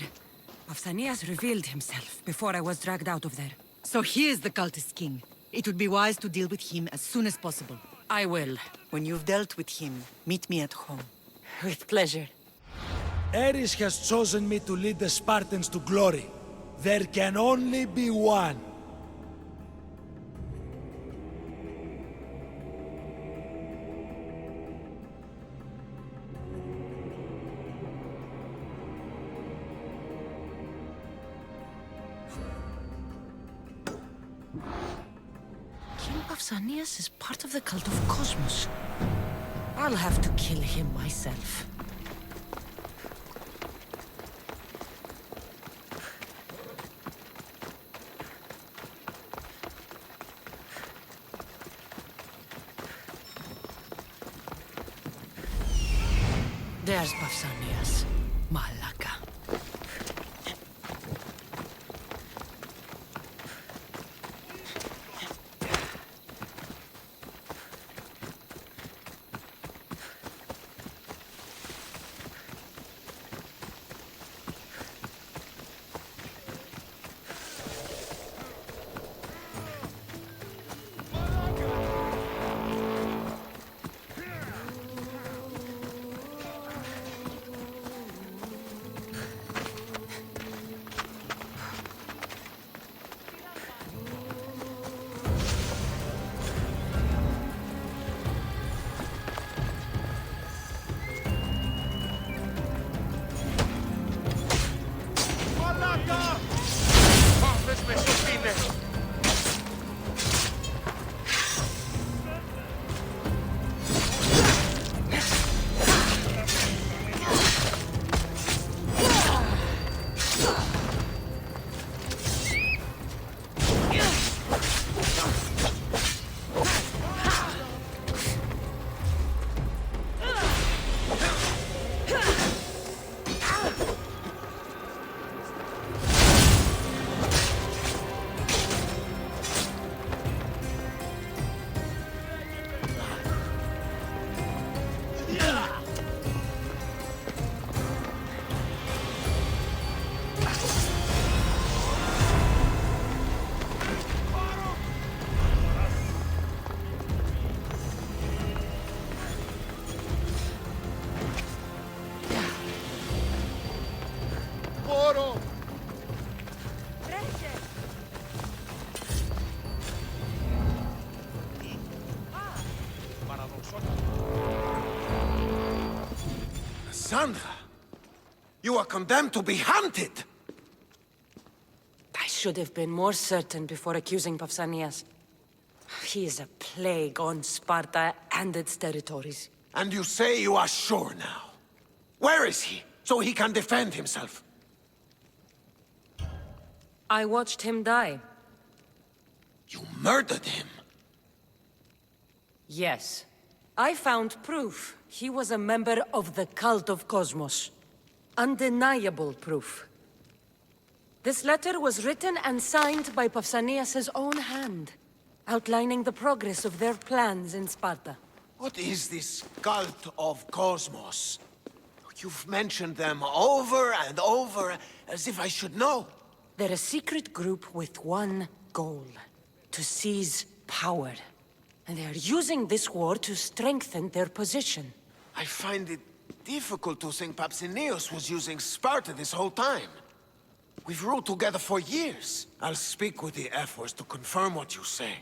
Pausanias revealed himself before I was dragged out of there. So he is the cultist king. It would be wise to deal with him as soon as possible. I will. When you've dealt with him, meet me at home. With pleasure. Ares has chosen me to lead the Spartans to glory. There can only be one. Pausanias is part of the cult of Cosmos. I'll have to kill him myself. There's Pausanias. Malaka. Cassandra! You are condemned to be hunted! I should have been more certain before accusing Pausanias. He is a plague on Sparta and its territories. And you say you are sure now? Where is he, so he can defend himself? I watched him die. You murdered him? Yes. I found proof he was a member of the cult of Cosmos. Undeniable proof. This letter was written and signed by Pausanias' own hand, outlining the progress of their plans in Sparta. What is this cult of Cosmos? You've mentioned them over and over, as if I should know. They're a secret group with one goal: to seize power. And they are using this war to strengthen their position. I find it difficult to think Pausanias was using Sparta this whole time. We've ruled together for years. I'll speak with the Ephors to confirm what you say.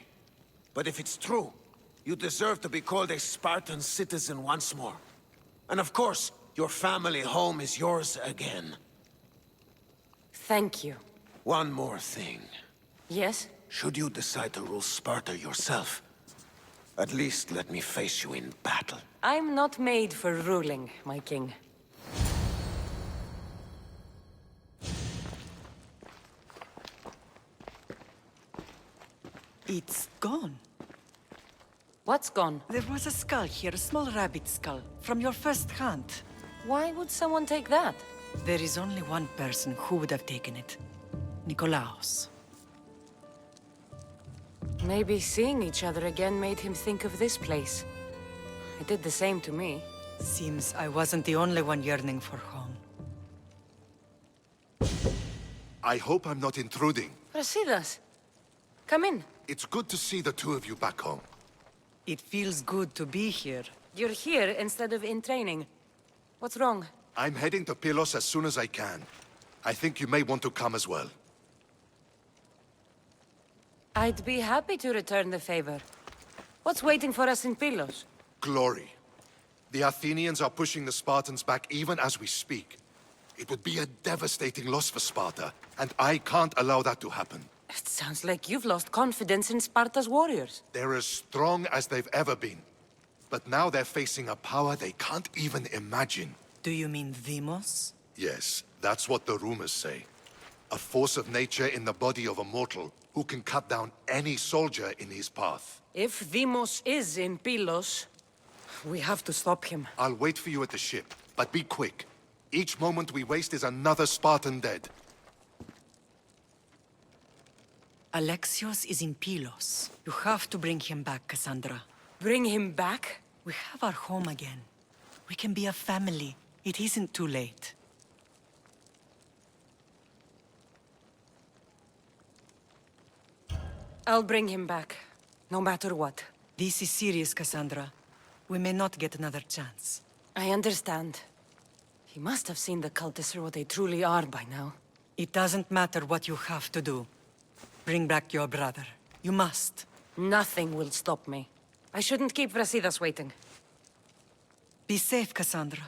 But if it's true, you deserve to be called a Spartan citizen once more. And of course, your family home is yours again. Thank you. One more thing. Yes? Should you decide to rule Sparta yourself, at least let me face you in battle. I'm not made for ruling, my king. It's gone. What's gone? There was a skull here, a small rabbit skull, from your first hunt. Why would someone take that? There is only one person who would have taken it. Nikolaos. Maybe seeing each other again made him think of this place. It did the same to me. Seems I wasn't the only one yearning for home. I hope I'm not intruding. Brasidas, come in. It's good to see the two of you back home. It feels good to be here. You're here instead of in training. What's wrong? I'm heading to Pylos as soon as I can. I think you may want to come as well. I'd be happy to return the favor. What's waiting for us in Pylos? Glory. The Athenians are pushing the Spartans back even as we speak. It would be a devastating loss for Sparta, and I can't allow that to happen. It sounds like you've lost confidence in Sparta's warriors. They're as strong as they've ever been. But now they're facing a power they can't even imagine. Do you mean Demos? Yes, that's what the rumors say. A force of nature in the body of a mortal who can cut down any soldier in his path. If Demos is in Pylos, we have to stop him. I'll wait for you at the ship, but be quick. Each moment we waste is another Spartan dead. Alexios is in Pylos. You have to bring him back, Cassandra. Bring him back? We have our home again. We can be a family. It isn't too late. I'll bring him back, no matter what. This is serious, Cassandra. We may not get another chance. I understand. He must have seen the cultists for what they truly are by now. It doesn't matter what you have to do. Bring back your brother. You must. Nothing will stop me. I shouldn't keep Brasidas waiting. Be safe, Cassandra.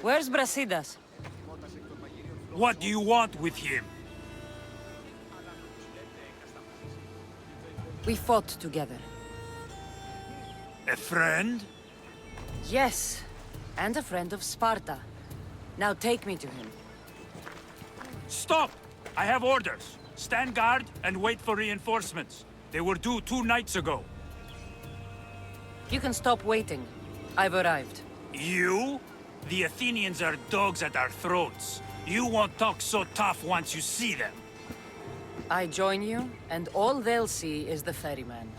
Where's Brasidas? What do you want with him? We fought together. A friend? Yes, and a friend of Sparta. Now take me to him. Stop! I have orders. Stand guard and wait for reinforcements. They were due 2 nights ago. You can stop waiting. I've arrived. You? The Athenians are dogs at our throats. You won't talk so tough once you see them. I join you, and all they'll see is the ferryman.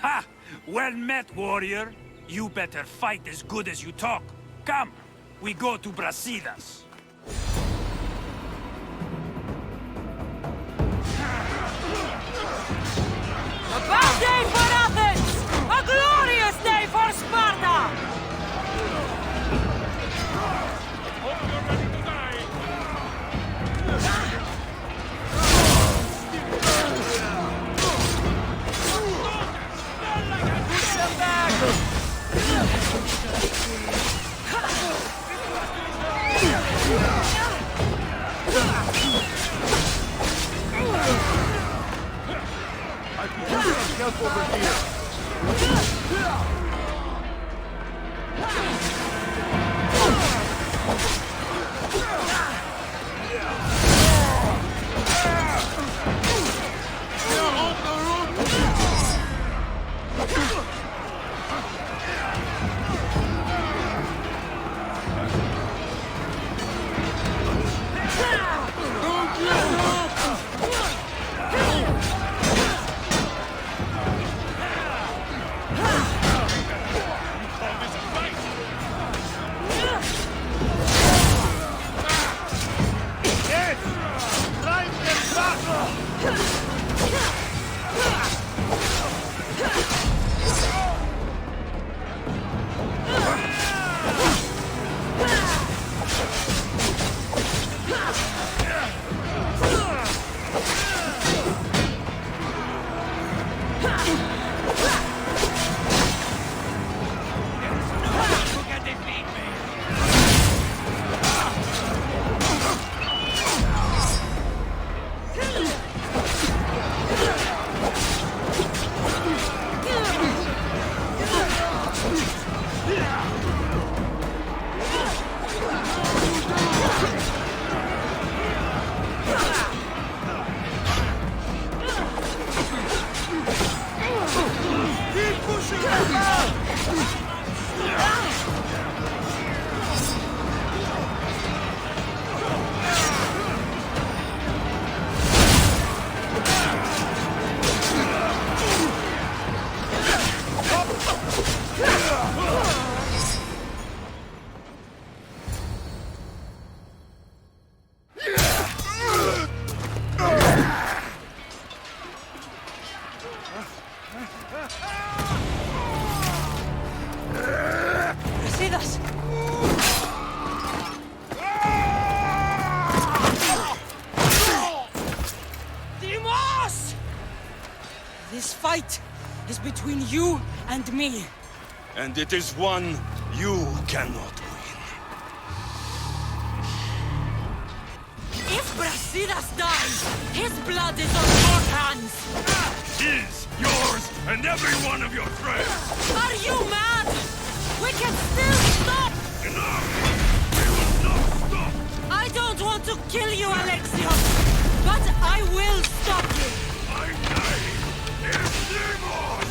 Ha! Well met, warrior. You better fight as good as you talk. Come! we go to Brasidas. A bad day for Athens! A glorious day for Sparta! Hope you're ready to die. Push them back! I can use some help over here. This fight is between you and me. And it is one you cannot win. If Brasidas dies, his blood is on your hands. His, yours, and every one of your friends. Are you mad? We can still stop. Enough! We will not stop! I don't want to kill you, Alexios, but I will stop you. My name is Demos!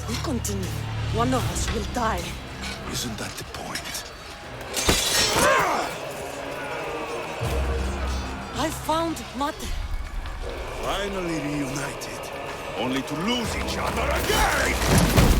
We continue. One of us will die. Isn't that the point? I found Mater. Finally reunited, only to lose each other again!